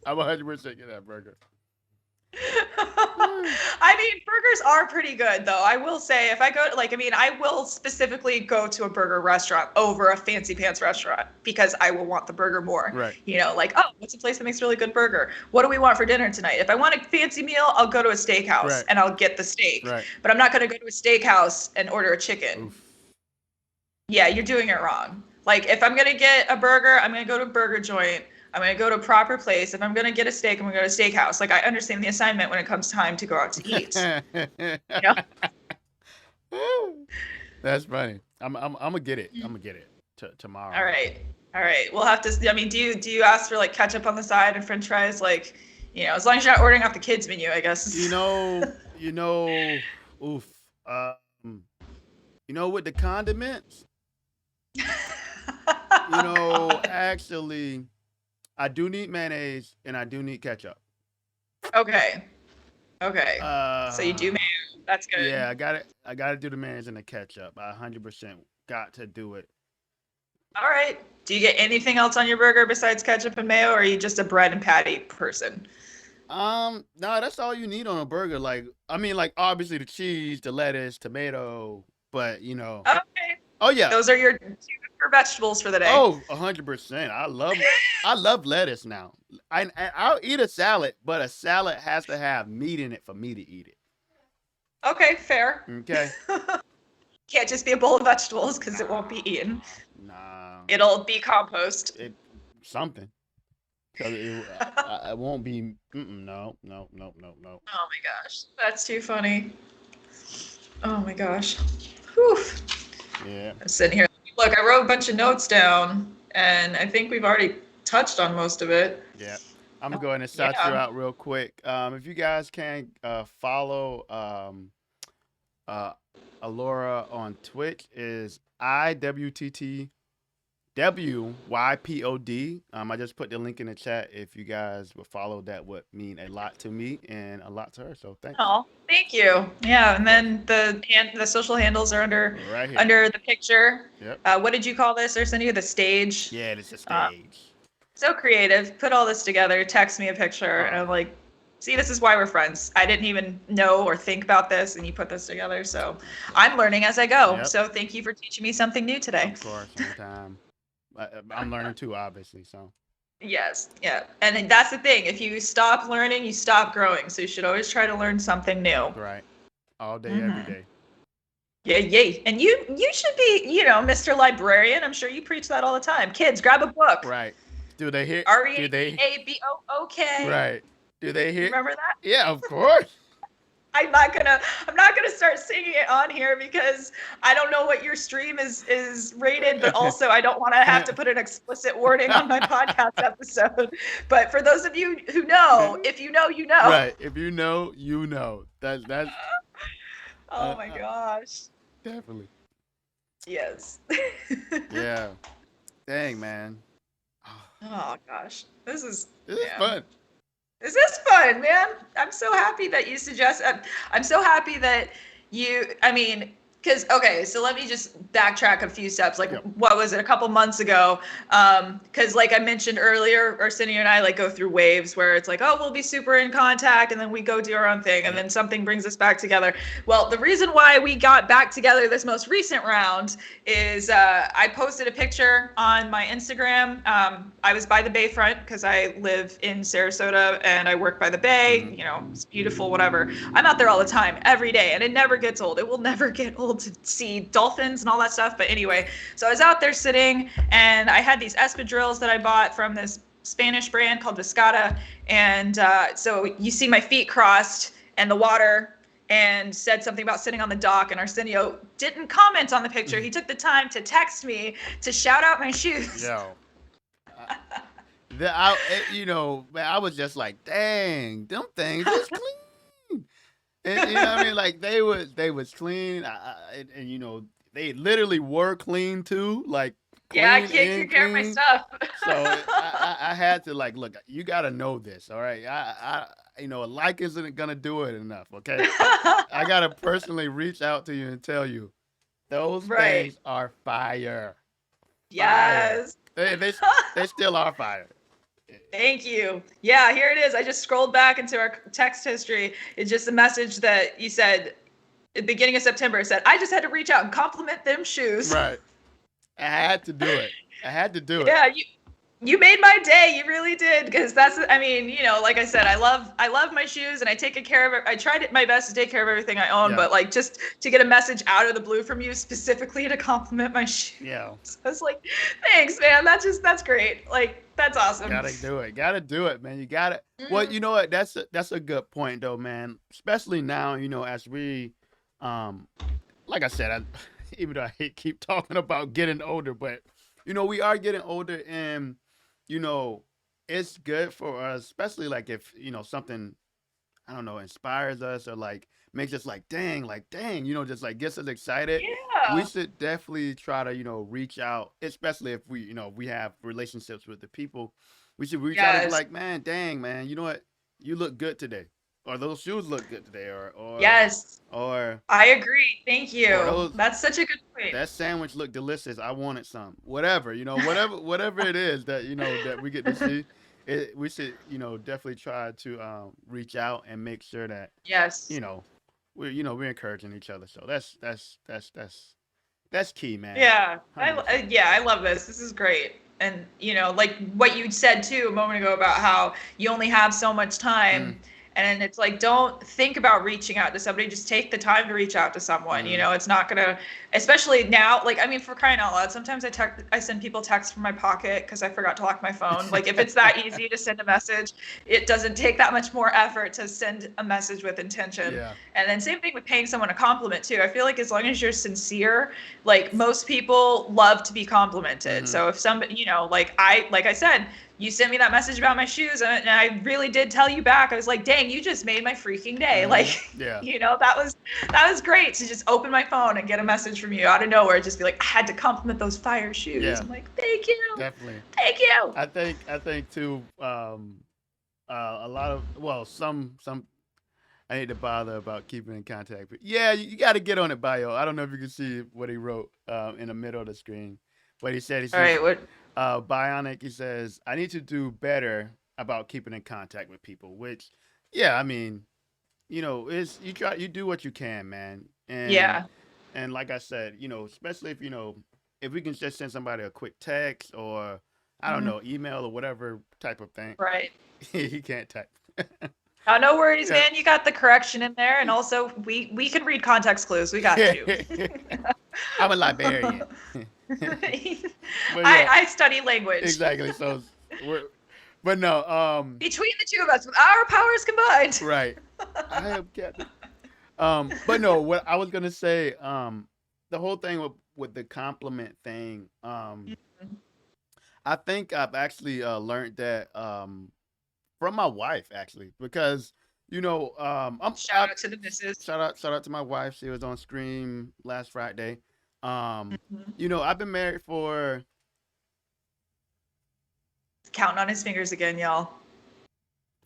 I'm 100% get that burger. I mean, burgers are pretty good, though. I will say, if I go, like, I mean, I will specifically go to a burger restaurant over a fancy pants restaurant because I will want the burger more. Right. You know, like, oh, what's a place that makes really good burger? What do we want for dinner tonight? If I want a fancy meal, I'll go to a steakhouse Right. and I'll get the steak. Right. But I'm not going to go to a steakhouse and order a chicken. Oof. Yeah, you're doing it wrong. Like, if I'm going to get a burger, I'm going to go to a burger joint. I'm going to go to a proper place. If I'm going to get a steak, I'm going to go to a steakhouse. Like, I understand the assignment when it comes time to go out to eat. You know? That's funny. I'm gonna get it. I'm gonna get it tomorrow. All right. All right. We'll have to, I mean, do you ask for like ketchup on the side and french fries? Like, you know, as long as you're not ordering off the kids menu, I guess. You know, oof. You know, with the condiments, actually, I do need mayonnaise and I do need ketchup. Okay. Okay. So you do mayo. That's good. Yeah, I got to do the mayonnaise and the ketchup. I 100% got to do it. All right. Do you get anything else on your burger besides ketchup and mayo, or are you just a bread and patty person? No, that's all you need on a burger. Like, I mean, like obviously the cheese, the lettuce, tomato, but Okay. Oh yeah. Those are your two vegetables for the day. Oh, 100%. I love lettuce now. I'll eat a salad, but a salad has to have meat in it for me to eat it. Okay, fair. Okay. Can't just be a bowl of vegetables because it won't be eaten. Nah. It'll be compost. Something. Because it won't be. No. Oh my gosh, that's too funny. Oh my gosh. Whew. Yeah. I'm sitting here. Look, I wrote a bunch of notes down, and I think we've already touched on most of it. Yeah. I'm going to go ahead and shout you out real quick. If you guys can follow Alora on Twitch, is IWTTWYPOD. I just put the link in the chat. If you guys would follow, that would mean a lot to me and a lot to her. So thanks. Oh, thank you. Yeah, and then the social handles are under the picture. Yep. What did you call this, Arsenio? The stage? Yeah, it's a stage. So creative. Put all this together. Text me a picture, and I'm like, see, this is why we're friends. I didn't even know or think about this, and you put this together. So I'm learning as I go. Yep. So thank you for teaching me something new today. Of course, anytime. I'm learning too, obviously. So. Yes, yeah, and that's the thing. If you stop learning, you stop growing. So you should always try to learn something new. Right. All day, every day. Yeah, yay. And you should be, Mr. Librarian. I'm sure you preach that all the time. Kids, grab a book. Right. Do they hear? REABOOK. Right. Do they hear? Remember that? Yeah, of course. I'm not gonna start singing it on here because I don't know what your stream is rated, but also I don't want to have to put an explicit warning on my podcast episode. But for those of you who know, if you know, you know. Right. If you know, you know. That's. Oh my gosh. Definitely. Yes. Yeah. Dang, man. Oh gosh, this is fun. This is fun, man. I'm so happy that you suggest. I'm so happy that so let me just backtrack a few steps. Like, What was it, a couple months ago? Because like I mentioned earlier, Arsenio and I like go through waves where it's like, oh, we'll be super in contact, and then we go do our own thing, and then something brings us back together. Well, the reason why we got back together this most recent round is I posted a picture on my Instagram. I was by the bayfront because I live in Sarasota and I work by the bay. It's beautiful, whatever. I'm out there all the time, every day, and it never gets old. It will never get old to see dolphins and all that stuff. But anyway, so I was out there sitting, and I had these espadrilles that I bought from this Spanish brand called Viscata, and so you see my feet crossed and the water, and said something about sitting on the dock, and Arsenio didn't comment on the picture. He took the time to text me to shout out my shoes. Yo. I was just like, dang, them things is clean. And, what I mean? Like they was clean, and they literally were clean too. Like yeah, I can't take care of my stuff. So I had to like, look, you got to know this, all right? A like isn't gonna do it enough, okay? I gotta personally reach out to you and tell you, those things are fire. Yes. Fire. They still are fire. Thank you. Yeah, here it is. I just scrolled back into our text history. It's just a message that you said at the beginning of September. It said, I just had to reach out and compliment them shoes. Right. I had to do it. I had to do it. Yeah, you made my day. You really did. Because that's, I mean, like I said, I love my shoes and I take care of it. I tried my best to take care of everything I own, Yeah. but like just to get a message out of the blue from you specifically to compliment my shoes. Yeah. I was like, thanks, man. That's great. Like, that's awesome. Gotta do it. Gotta do it, man. You gotta. Well, you know what? That's a good point, though, man. Especially now, as we, like I said, even though I keep talking about getting older, but we are getting older, and it's good for us, especially like if something, I don't know, inspires us or like makes us like dang, just like gets us excited. We Yeah. should definitely try to, reach out, especially if we have relationships with the people. We should reach out and be Yes. like, man, dang, man, you know what? You look good today. Or those shoes look good today. Yes. Or I agree. Thank or you. those That's such a good point. that sandwich looked delicious. I wanted some. Whatever, whatever it is that that we get to see. We should, definitely try to reach out and make sure that Yes. you know, we're encouraging each other. So that's key, man. Yeah. 100%. Yeah, I love this. This is great. And like what you said too a moment ago about how you only have so much Mm, time. And it's like, don't think about reaching out to somebody. Just take the time to reach out to someone. mm, It's not gonna, especially now. Like, I mean, for crying out loud, sometimes I send people texts from my pocket because I forgot to lock my phone. Like, if it's that easy to send a message, it doesn't take that much more effort to send a message with intention. yeah. And then same thing with paying someone a compliment too. I feel like as long as you're sincere, like most people love to be complimented. Hmm. So if somebody, like I said, you sent me that message about my shoes and I really did tell you back. I was like, dang, you just made my freaking day. Hmm. Like, Yeah. that was great to just open my phone and get a message from you out of nowhere. Just be like, I had to compliment those fire shoes. Yeah. I'm like, thank you. Definitely. Thank you. I think too. A lot of some. I hate to bother about keeping in contact, but yeah, you got to get on it, bio. I don't know if you can see what he wrote in the middle of the screen. What he said, he All says, right. What? Bionic. He says, I need to do better about keeping in contact with people. Which, yeah, I mean, is you do what you can, man, and Yeah. like I said, especially if we can just send somebody a quick text or I don't Mhm. know, email or whatever type of thing. Right. He can't type. Oh, no worries, Yeah. man. You got the correction in there, and also we can read context clues. We got you. I'm a librarian. I But yeah, I study language. exactly. So we're, but no, Between the two of us, with our powers combined. right. I am Captain. But no, what I was gonna say, the whole thing with the compliment thing, I think I've actually learned that from my wife actually because Shout out to the missus. shout out to my wife. She was on Scream last Friday. Mhm. I've been married for Counting on his fingers again, y'all.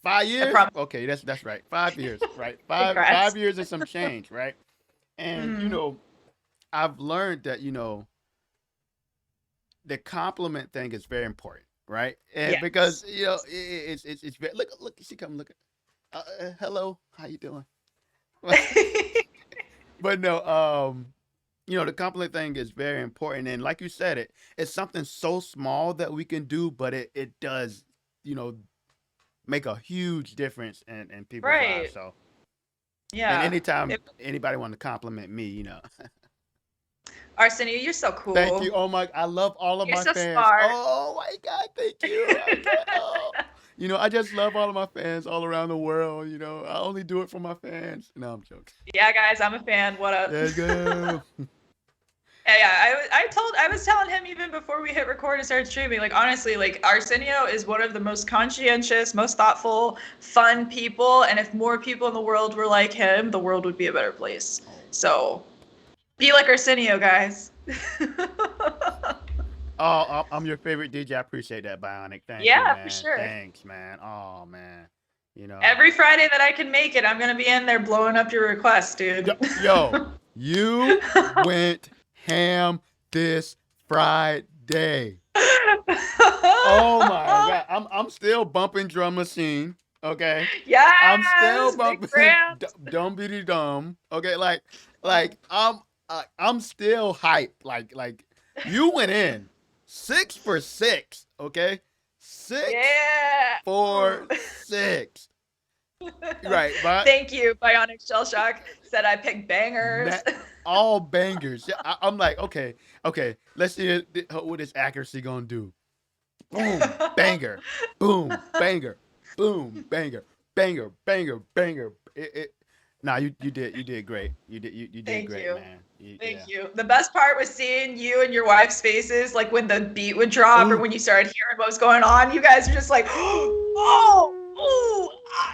5 years. Promise. Okay, that's right. 5 years, right? Five Congrats. 5 years and some change, right? And Mhm. I've learned that the compliment thing is very important, right? And because Yes. it's very, look, she come look at hello, how you doing? But no, the compliment thing is very important, and like you said, it's something so small that we can do, but it does, you know, make a huge difference in people's lives. Right. So, and Yeah. anytime It, anybody want to compliment me, Arsenio, you're so thank you. cool. Oh my, I love all of You're my so fans. smart. Oh my God, thank you. Oh. I just love all of my fans all around the world. I only do it for my fans. No, I'm joking. Yeah, guys, I'm a fan. What up? There you go. Yeah, I was telling him even before we hit record and started streaming, like honestly, like Arsenio is one of the most conscientious, most thoughtful, fun people, and if more people in the world were like him, the world would be a better place. So, be like Arsenio, guys. Oh, I'm your favorite DJ. I appreciate that, Bionic. Thank you, Yeah, for man. sure. Thanks, man. Oh man. Every Friday that I can make it, I'm gonna be in there blowing up your request, dude. Yo, you went ham this Friday. Oh my god, I'm still bumping drum machine. Okay, I'm still Yes, big bumping brand. dum bitty dum. Okay, like I'm still hyped. Like you went in 6 for 6. Okay, six Yeah. for Ooh. six. Right, but Thank you, Bionic Shell Shock. Said I picked ma- bangers. all bangers. Yeah, I'm like, okay. Let's see what this accuracy gonna do. Boom, banger, boom, banger, boom, banger, banger, banger, banger. Nah, you did great. You did Thank great, you. man. Yeah. Thank you. The best part was seeing you and your wife's faces, like when the beat would drop or Ooh. when you started hearing what was going on. You guys are just like, oh, ooh,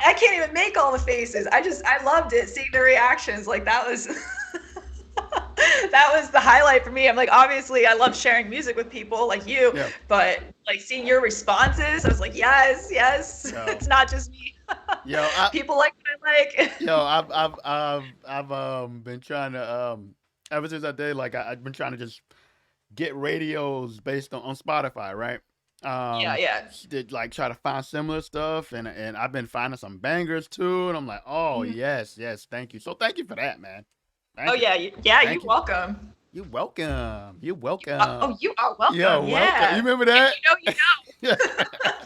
I can't even make all the faces. I loved it, seeing the reactions. Like that was, that was the highlight for me. I'm like, obviously, I love sharing music with people like you, Yeah. but like seeing your responses, I was like, yes, yes, Yo, it's not just me. yo, I, People like what I like. yo, I've been trying to ever since that day, like I've been trying to just get radios based on Spotify, right? Yeah, yeah. Did like try to find similar stuff, and I've been finding some bangers too, and I'm like, oh Mhm. yes, thank you. So thank you for that, man. Oh Thank you, yeah, yeah. You're thank you. welcome. You welcome. You welcome. Oh, you are welcome. Yo, welcome. You Yeah. remember If that? you know.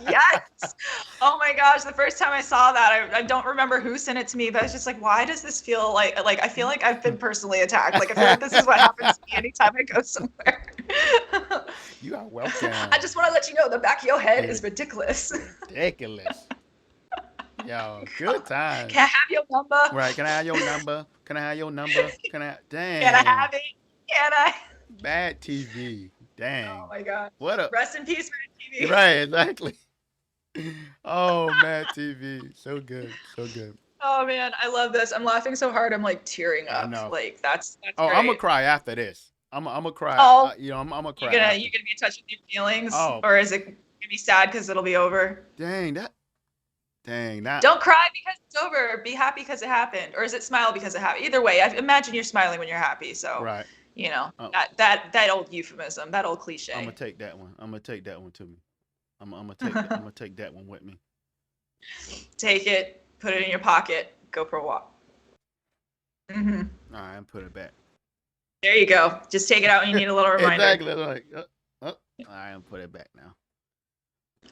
Yes. Oh my gosh, the first time I saw that, I don't remember who sent it to me, but I was just like, why does this feel like I feel like I've been personally attacked. Like I feel like this is what happens to me anytime I go somewhere. You are I welcome. just want to let you know the back of your head Hey, is ridiculous. ridiculous. Yo, good times. Can I have your number? Right? Can I have your number? Can I have your number? Can I? Can I Dang. have it? Can I? Bad TV. Oh Dang. my god. What a. Rest in peace, Red TV. Right. Exactly. Oh, Mad TV. So good. So good. Oh man, I love this. I'm laughing so hard I'm like tearing I up. know. Like that's Oh, I'm gonna great. cry after this. I'm gonna cry. Oh, I'm gonna you cry gonna after. you gonna be in touch with your feelings, Oh, or is it gonna be sad because it'll be over? dang that. Dang that. Don't cry because it's over. Be happy because it happened, or is it smile because it happened? Either way, I imagine you're smiling when you're happy. So, Right. you know Oh, that old euphemism, that old I'm gonna cliche. take that one. I'm gonna take that one to me. I'm gonna take that. I'm gonna take that one with me. Take it, put it in your pocket, go for a walk. Hmm. All right, and put it back. There you go. Just take it out when you need a little reminder. Exactly. Like, all right, and put it back now.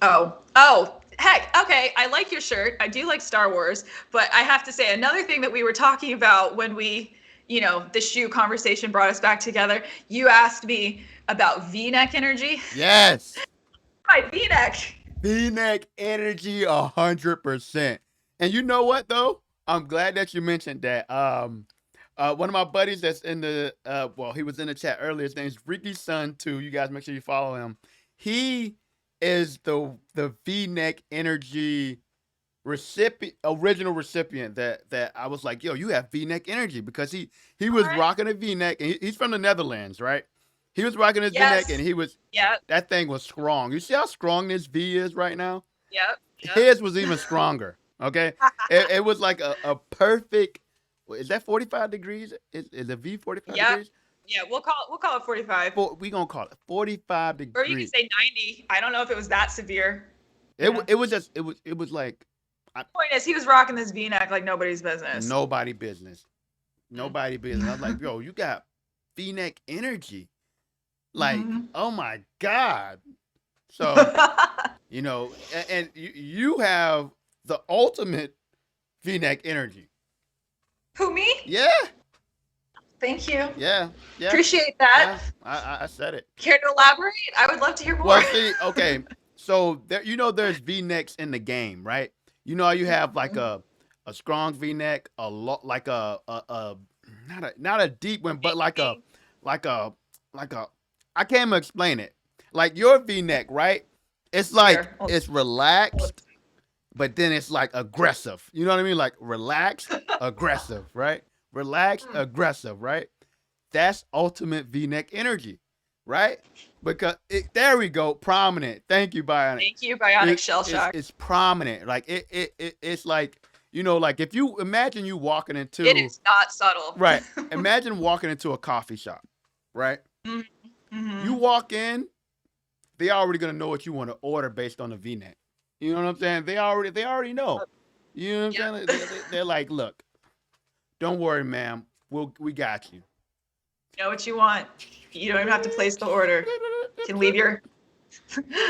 Oh, heck. Okay, I like your shirt. I do like Star Wars, but I have to say another thing that we were talking about when the shoe conversation brought us back together. You asked me about V-neck energy. Yes. My V-neck. V-neck energy 100%. And you know what though? I'm glad that you mentioned that. One of my buddies that's in the well, he was in the chat earlier. His name's Ricky Sun too. You guys make sure you follow him. He is the V-neck energy original recipient that I was like, yo, you have V-neck energy because he All was right. rocking a V-neck and he's from the Netherlands, right? He was rocking his V-neck and Yes. he was Yep. that thing was strong. You see how strong this V is right now? Yep. Yep. His was even stronger. Okay, it was like a perfect. Is that 45 degrees? Is the V 45 Yep. degrees? Yeah. We'll call it 45, We gonna call it 45 or you could degrees. say 90. I don't know if it was that severe. It was just it was like Point is, he was rocking this V-neck like nobody's business. nobody business. Mm. Nobody business. I was like, yo, you got V-neck energy. Like, Mhm. oh my god. So and you have the ultimate V-neck energy. Who, me? Yeah, Thank you. yeah, yeah, Appreciate that. yeah. I said it. Care to elaborate? I would love to hear more. Well, see, okay, so there's V-necks in the game, right? You know how you have like Mhm. a strong V-neck, a lot like a not a deep one, but like a like a I can't even explain it. Like your V-neck, right? It's like Here, it's relaxed, but then it's like aggressive. You know what I mean? Like relaxed, aggressive, right? Relaxed, aggressive, right? That's ultimate V-neck energy, right? Because there we go, prominent. Thank you, Bionic. Thank you, Bionic Shell Shock. It's prominent. Like it's like like if you imagine you walking It into is not subtle. right. Imagine walking into a coffee shop, right? Mm-hmm. You walk in, they already gonna know what you want to order based on the V-neck. You know what I'm saying? They already know. You know what I'm Yeah. saying? They're like, look, don't worry, ma'am. We got you. You know what you want. You don't even have to place the order. You can leave your.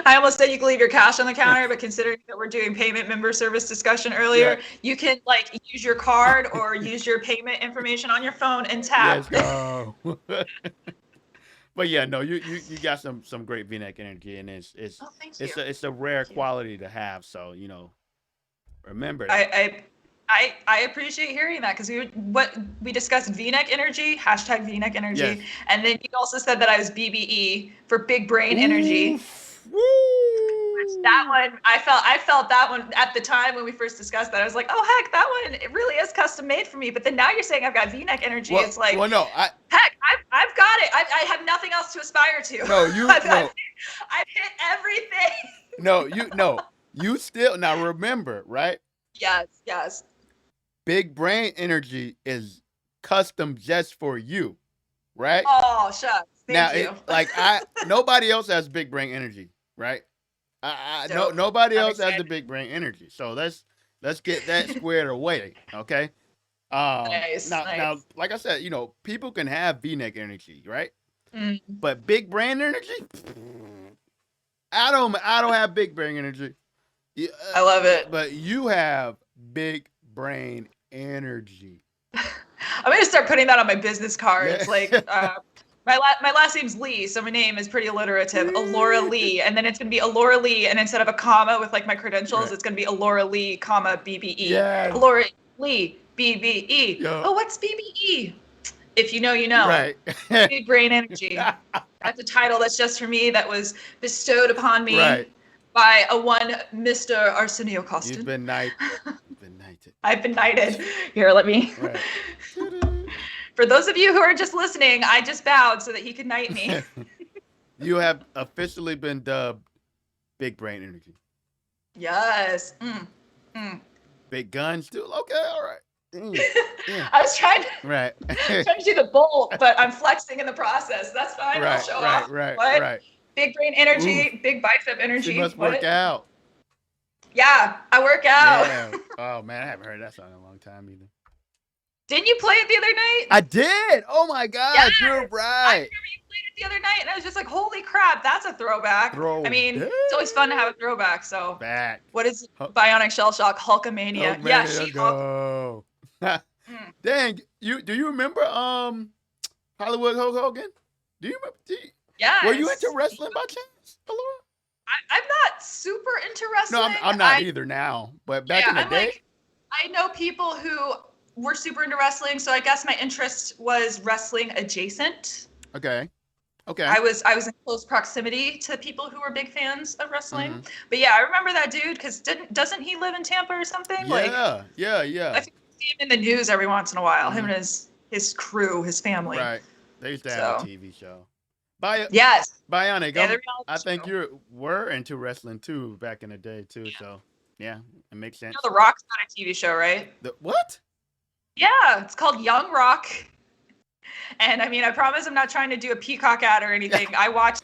I almost said you can leave your cash on the counter, but considering that we're doing payment member service discussion Yeah. earlier, you can like use your card or use your payment information on your phone and Let's tap. go. But yeah, no, you got some great V-neck energy, and it's Oh, thank you. it's a it's a rare Thank you. quality to have. So remember that. I appreciate hearing that because we discussed V-neck energy, hashtag V-neck Yes. energy, and then you also said that I was BBE for big brain energy. Oof. Woo. That one, I felt that one at the time when we first discussed that. I was like, oh heck, that one it really is custom made for me. But then now you're saying I've got V-neck energy. Well, It's like, well, no, heck, I've got it. I have nothing else to aspire to. no, I've hit everything. you still now remember, right? Yes. Big brain energy is custom just for you, right? Oh shucks. Now, Thank you. nobody else has big brain energy, right? Dope. Nobody I'm else has the excited. big brain energy. So let's get that squared away, okay? Nice. Now, like I said, people can have V-neck energy, right? Mm. But big brain energy, I don't have big brain energy. I love it. But you have big brain energy. I'm gonna start putting that on my business cards. Yeah. Like, my last name's Lee, so my name is pretty alliterative. Alora Lee, and then it's gonna be Alora Lee, and instead of a comma with like my credentials, Right. it's gonna be Alora Lee, comma BBE. Yes. Alora Lee, BBE. Yo. Oh, what's BBE? If you know, you know. Right. Big brain energy. That's a title that's just for me. That was bestowed upon me Right. by a one Mr. Arsenio Coston. You've been knighted. You've been knighted. I've been knighted. Here, let me. Right. For those of you who are just listening, I just bowed so that he could knight me. You have officially been dubbed big brain energy. Yes. Big guns too. Okay, all right. Yeah. I was trying to Right. do the bolt, but I'm flexing in the process. That's fine. I'll show off. What? Right. Big brain energy, Oof. big bicep energy. She must What? work out. Yeah, I work out. Yeah. Oh man, I haven't heard that song in a long time either. Didn't you play it the other night? I did. Oh my God, Yes! you're I remember right. you played it the other night, and I was just like, holy crap, that's a throwback. I mean, it's always fun to have a throwback. So, Back. what is Bionic Shell Shock Hulkamania? Oh, Yeah, man, She-Hulk. go. Dang, do you remember Hollywood Hulk Hogan? Do you remember? Yes. Were you into wrestling by chance, Alora? I'm not super into wrestling. No, I'm not either now. But back in the day, like, I know people who were super into wrestling, so I guess my interest was wrestling adjacent. okay. I was in close proximity to people who were big fans of wrestling. But yeah, I remember that dude because doesn't he live in Tampa or something? Yeah. I think you see him in the news every once in a while. Him and his crew, his family. Right. They used to have a TV show. Yes. Bionic. Yeah, I think you were into wrestling too back in the day too. So yeah, it makes sense. You know, The Rock's got a TV show, right? What? Yeah, it's called Young Rock. And I mean, I promise I'm not trying to do a Peacock ad or anything. I watched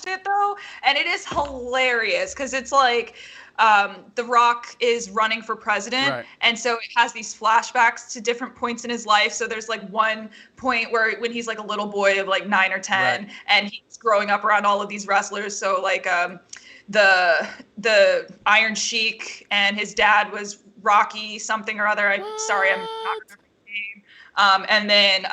it though, and it is hilarious because it's like The Rock is running for president, Right. and so it has these flashbacks to different points in his life. So there's like one point where when he's like a little boy of like 9 or 10, Right. and he's growing up around all of these wrestlers. So like the Iron Sheik, and his dad was Rocky something or other. Sorry, I'm not remembering the name. And then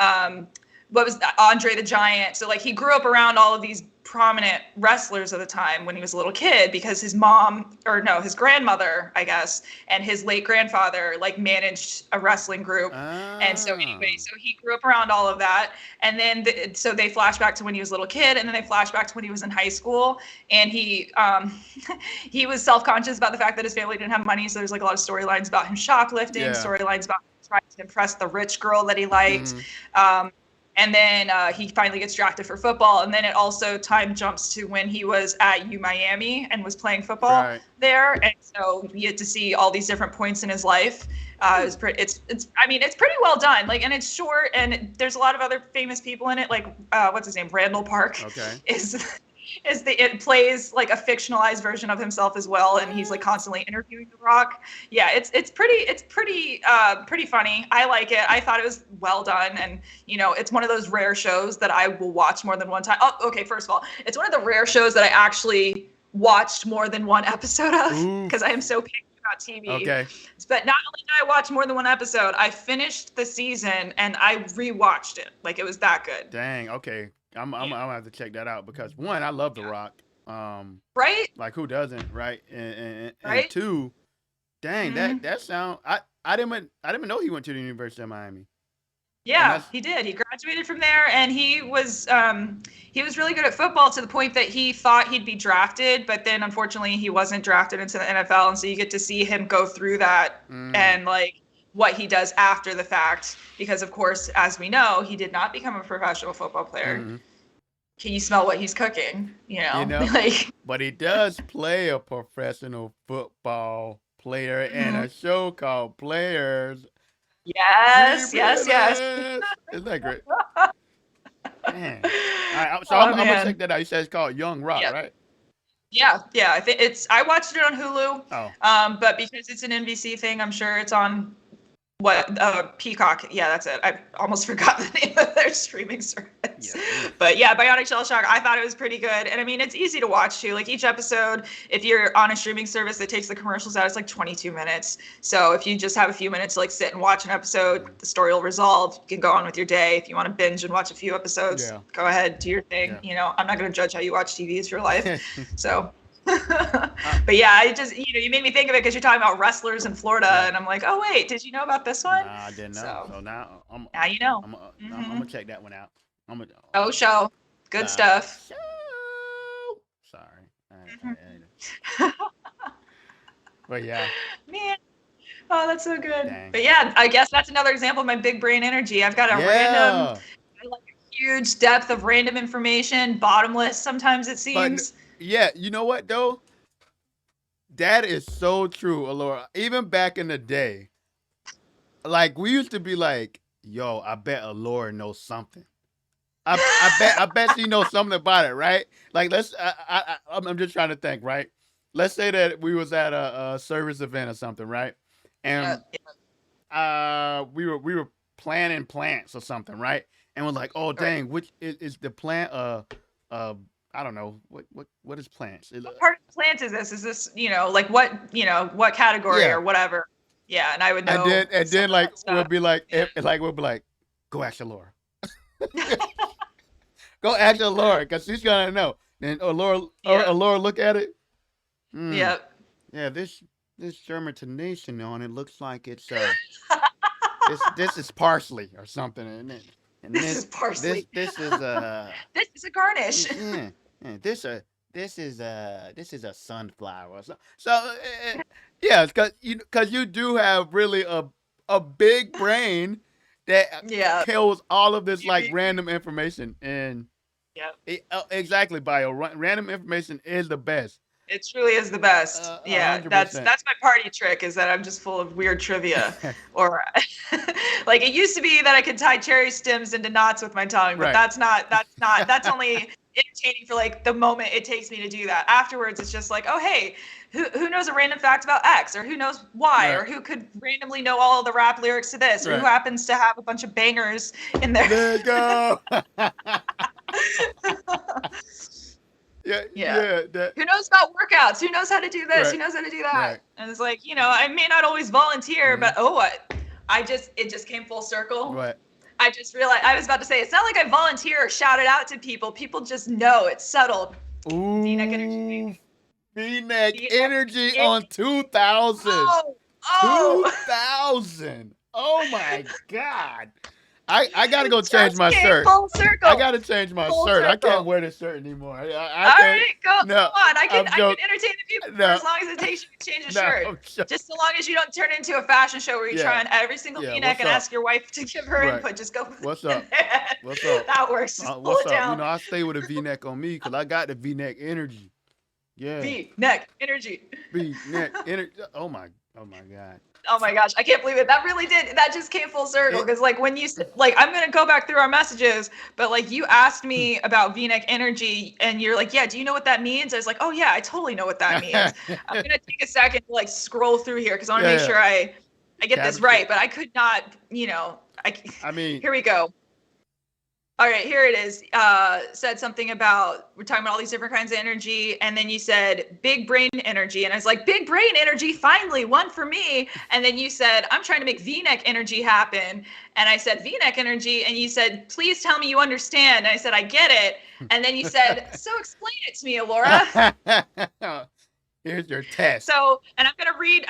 what was that? Andre the Giant. So like he grew up around all of these prominent wrestlers of the time when he was a little kid because his grandmother, I guess, and his late grandfather like managed a wrestling group. And so anyway, so he grew up around all of that. And then so they flash back to when he was a little kid, and then they flash back to when he was in high school, and he he was self-conscious about the fact that his family didn't have money. So there's like a lot of storylines about him shoplifting, storylines about him trying to impress the rich girl that he liked. And then he finally gets drafted for football. And then it also time jumps to when he was at Miami and was playing football there. And so we get to see all these different points in his life. It's pretty well done. Like, and it's short, and there's a lot of other famous people in it. Like, what's his name? Randall Park. Okay. it plays like a fictionalized version of himself as well, and he's like constantly interviewing The Rock. Yeah, it's pretty funny. I like it. I thought it was well done, and it's one of those rare shows that I will watch more than one time. Oh, okay. First of all, it's one of the rare shows that I actually watched more than one episode of because I am so picky about TV. Okay. But not only did I watch more than one episode, I finished the season and I rewatched it. Like, it was that good. Dang. Okay. I'm gonna have to check that out because one, I love The Rock. Right? Like, who doesn't, right? And Right? two, dang, that sound. I didn't even know he went to the University of Miami. Yeah, he did. He graduated from there, and he was really good at football to the point that he thought he'd be drafted, but then unfortunately he wasn't drafted into the NFL, and so you get to see him go through that and like what he does after the fact, because of course, as we know, he did not become a professional football player. Can you smell what he's cooking? Like, but he does play a professional football player in a show called Players. Yes. Isn't that great? Man. All right, so I'm gonna check that out. You said it's called Young Rock, right? Yeah. I think I watched it on Hulu. Oh. But because it's an NBC thing, I'm sure it's on Peacock. Yeah, that's it. I almost forgot the name of their streaming service. Yeah. But yeah, Bionic Shell Shock, I thought it was pretty good. And I mean, it's easy to watch too. Like, each episode, if you're on a streaming service that takes the commercials out, it's like 22 minutes. So if you just have a few minutes to like sit and watch an episode, the story will resolve. You can go on with your day. If you want to binge and watch a few episodes, go ahead, do your thing. Yeah. I'm not going to judge how you watch TV. It's your life. So but yeah, I just you made me think of it because you're talking about wrestlers in Florida, and I'm like, oh wait, did you know about this one? Nah, I didn't know. So now you know. I'm gonna check that one out. Show, good stuff. Show. Sorry. But yeah. Man. Oh, that's so good. Dang. But yeah, I guess that's another example of my big brain energy. I've got a huge depth of random information, bottomless sometimes it seems. But, yeah, you know what though? That is so true, Alora. Even back in the day, like, we used to be like, "Yo, I bet Alora knows something. I bet she knows something about it, right?" Like, I'm just trying to think, right? Let's say that we was at a service event or something, right? And we were planting plants or something, right? And we're like, "Oh, dang, which is the plant? I don't know what is plants. What part of plants is this? Is this like what category or whatever? Yeah, and I would know. And then like we'll be like go ask Laura. Go ask Laura because she's gonna know. And Laura look at it. Yep. Yeah, this germination on it looks like it's this is parsley or something, isn't it? And this is parsley. This is this is a garnish. Yeah, this is a sunflower. So yeah, because you do have really a big brain that kills all of this like random information, and exactly, Bio. Random information is the best. It truly is the best. 100%. That's my party trick, is that I'm just full of weird trivia. Or like, it used to be that I could tie cherry stems into knots with my tongue, but that's only entertaining for like the moment it takes me to do that. Afterwards, it's just like, oh hey, who knows a random fact about X, or who knows Y, or who could randomly know all the rap lyrics to this, or who happens to have a bunch of bangers in there. There you go. Yeah. Who knows about workouts? Who knows how to do this? Who knows how to do that? Right. And it's like, I may not always volunteer, but it just came full circle. Right. I just realized, I was about to say, it's not like I volunteer or shout it out to people. People just know. It's subtle. Ooh. V-neck energy. V-neck energy on 2000. Oh. 2000. Oh my God. I gotta go change my shirt. Full circle. I gotta change my shirt. I can't wear this shirt anymore. All right, go on. I can entertain the people for as long as it takes you to change a shirt. Just so long as you don't turn it into a fashion show where you try on every single V-neck and ask your wife to give her input. Just go. What's up? That works. Just pull it down. I stay with a V-neck on me because I got the V-neck energy. Yeah. V-neck energy. V neck energy. Oh my God. Oh my gosh, I can't believe it. That really did. That just came full circle It, because, like, when you like, I'm gonna go back through our messages, but like, you asked me about V-neck energy, and you're like, "Yeah, do you know what that means?" I was like, "Oh yeah, I totally know what that means." I'm gonna take a second to like scroll through here because I want to yeah, make yeah. sure I get this Capture. right. But I could not, I mean, here we go. All right, here it is. Said something about, we're talking about all these different kinds of energy, and then you said big brain energy, and I was like, big brain energy, finally, one for me. And then you said, I'm trying to make V-neck energy happen, and I said V-neck energy, and you said, please tell me you understand. And I said, I get it. And then you said, so explain it to me, Alora. here's your test. So, and I'm gonna read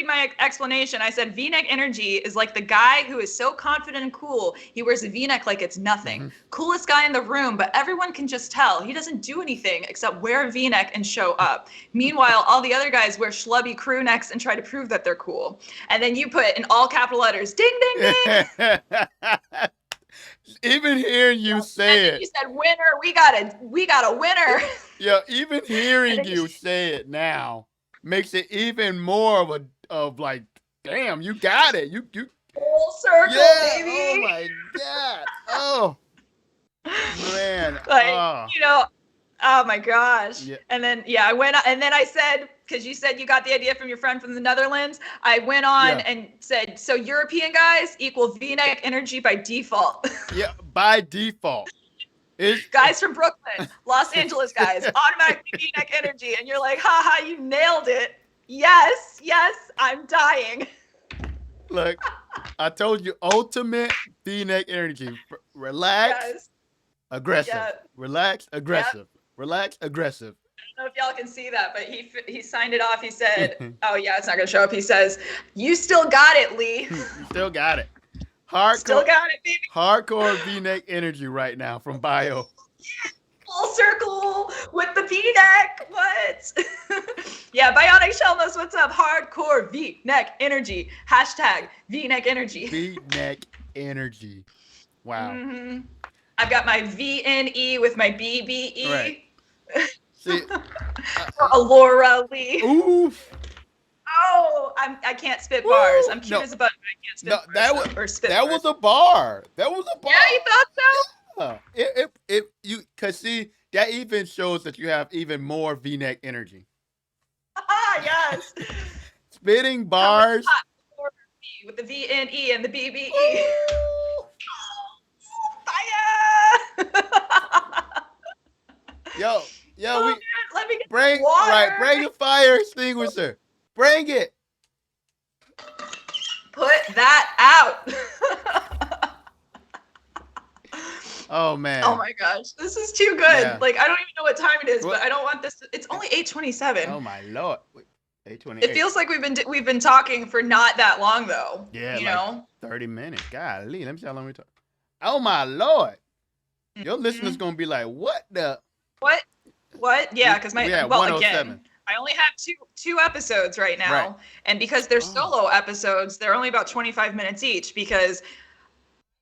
my explanation. I said V-neck energy is like the guy who is so confident and cool. He wears a V-neck like it's nothing. Mm-hmm. Coolest guy in the room, but everyone can just tell he doesn't do anything except wear a V-neck and show up. Meanwhile, all the other guys wear schlubby crew necks and try to prove that they're cool. And then you put in all capital letters, ding ding ding. Even hearing you say it. You said winner, we got a winner. Yeah, even hearing you say it now makes it even more of like, damn, you got it. You full circle, yeah, baby. oh my God. Oh man. Like, oh my gosh. Yeah. And then I went, and then I said, because you said you got the idea from your friend from the Netherlands, I went on and said, so European guys equal V-neck energy by default. Yeah, by default. Guys from Brooklyn, Los Angeles guys, automatically V-neck energy. And you're like, haha, you nailed it. Yes, I'm dying. Look, I told you, ultimate V-neck energy. Relax, aggressive. Yeah. Relax, aggressive. Yep. Relax, aggressive. I don't know if y'all can see that, but he signed it off. He said, oh yeah, it's not going to show up. He says, you still got it, Lee. You still got it. Hardcore, still got it, baby. Hardcore V-neck energy right now from Bio. Full circle with the V-neck. What? Yeah, Bionic Shelmos, what's up? Hardcore V-neck energy. Hashtag V-neck energy. V-neck energy. Wow. Mm-hmm. I've got my VNE with my BBE. Right. See, Alora Lee. Oof. Oh, I can't spit bars. I'm cute as a button, but I can't spit bars. That was a bar. That was a bar. Yeah, you thought so? Yeah. Cause see, that even shows that you have even more V-neck energy. Yes. Spitting bars. With the VNE and the BBE. Fire! Yo, man, let me get bring water. Right, bring a fire extinguisher. Bring it. Put that out. Oh man. Oh my gosh, this is too good. Yeah. Like, I don't even know what time it is, but I don't want this. It's only 8:27. Oh my Lord. 8:28. It feels like we've been talking for not that long though. Yeah, you know, 30 minutes. Golly, let me see how long we talk. Oh my Lord. Your listeners gonna be like, what the? What? Yeah, because again, I only have two episodes right now, right. And because they're solo episodes, they're only about 25 minutes each. Because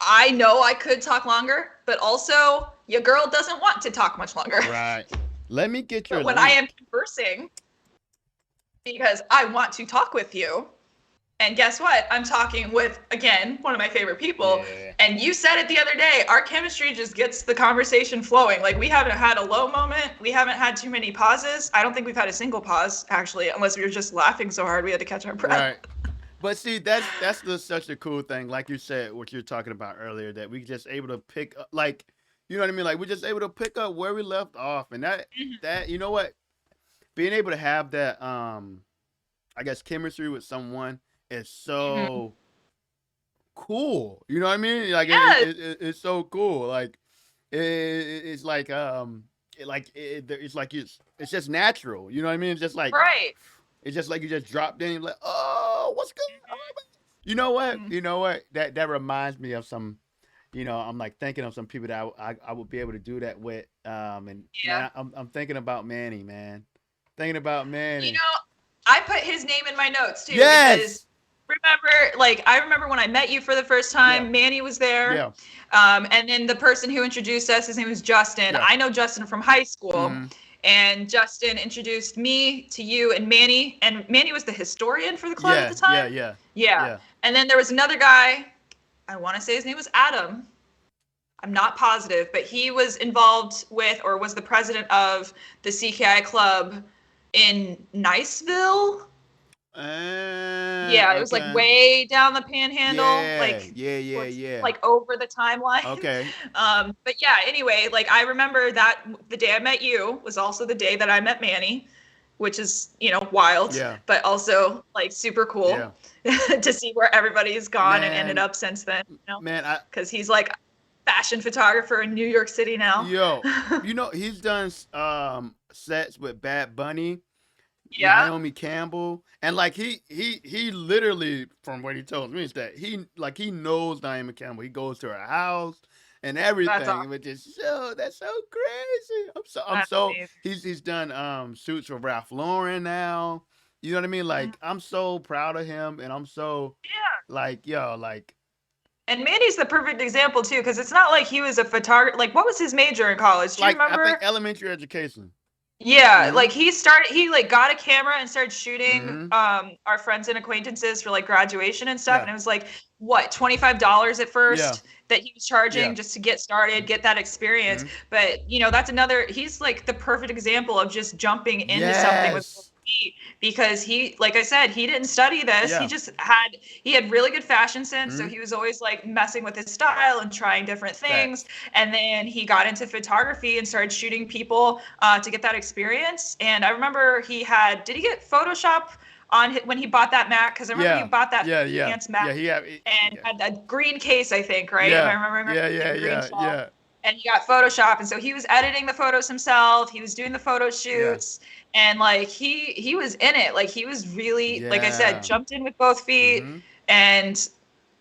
I know I could talk longer, but also your girl doesn't want to talk much longer. Right. Let me get your. But when I am conversing, because I want to talk with you. And guess what? I'm talking with, again, one of my favorite people. Yeah. And you said it the other day, our chemistry just gets the conversation flowing. Like, we haven't had a low moment. We haven't had too many pauses. I don't think we've had a single pause, actually, unless we were just laughing so hard we had to catch our breath. Right. But see, that's such a cool thing. Like you said, what you're talking about earlier, that we just able to pick up, like, you know what I mean? Like, we're just able to pick up where we left off. And that, you know what? Being able to have that, I guess, chemistry with someone is so cool. You know what I mean? Like, yes. It's so cool. Like, it's like, it's just natural. You know what I mean? It's just like, right. It's just like you just dropped in. You're like, oh, what's going on? You know what? You know what? That reminds me of some, you know, I'm like thinking of some people that I would be able to do that with. And yeah, man, I'm thinking about Manny, man. Thinking about Manny. You know, I put his name in my notes too. Yes. Because I remember when I met you for the first time, Manny was there. Yeah. And then the person who introduced us, his name was Justin. Yeah. I know Justin from high school. Mm-hmm. And Justin introduced me to you and Manny. And Manny was the historian for the club at Yeah, the yeah, time. yeah, Yeah. yeah. And then there was another guy, I want to say his name was Adam. I'm not positive, but he was involved with or was the president of the CKI club in Niceville. Yeah, it was like Okay. way down the panhandle, Yeah, like yeah, yeah, towards yeah. like over the timeline. Okay. But yeah, anyway, like I remember that the day I met you was also the day that I met Manny, which is, wild, Yeah, but also like super yeah. cool to see where everybody's gone and ended Man, up since then, man, I because he's like fashion photographer in New York City now. yo, he's done sets with Bad Bunny, Yeah, Naomi Campbell, and like he literally, from what he told me, is that he knows Naomi Campbell. He goes to her house and that's awesome. everything, which is that's so crazy. I'm That's so amazing. he's done suits for Ralph Lauren now. You know what I mean? Mhm. Like I'm so proud of him, and I'm so Yeah. like yo like And Mandy's the perfect example too, because it's not like he was a photographer. Like, what was his major in college? Do you I think remember? elementary education. Yeah, Mm-hmm. like he like got a camera and started shooting Mm-hmm. our friends and acquaintances for like graduation and stuff. Yeah. And it was like what, $25 at Yeah. first that he was charging Yeah. just to get started, get that experience. Mm-hmm. But that's another, he's like the perfect example of just jumping into something with both Yes. feet, because he, like I said, he didn't study this. Yeah. He had really good fashion sense, so Mm-hmm. he was always like messing with his style and trying different things. Facts. And then he got into photography and started shooting people to get that experience. And I remember did he get Photoshop on when he bought that Mac? Because I remember you Yeah. bought that Yeah. Yeah. Enhanced Yeah. Mac and Yeah. had a green case, I think, right? Am I Yeah. remembering Yeah. right? Yeah. A green Yeah. shell. Yeah. And he got Photoshop, and so he was editing the photos himself. He was doing the photo Yeah. shoots, and like he was in it. Like he was really, like I said, Yeah. jumped in with both feet, Mm-hmm. and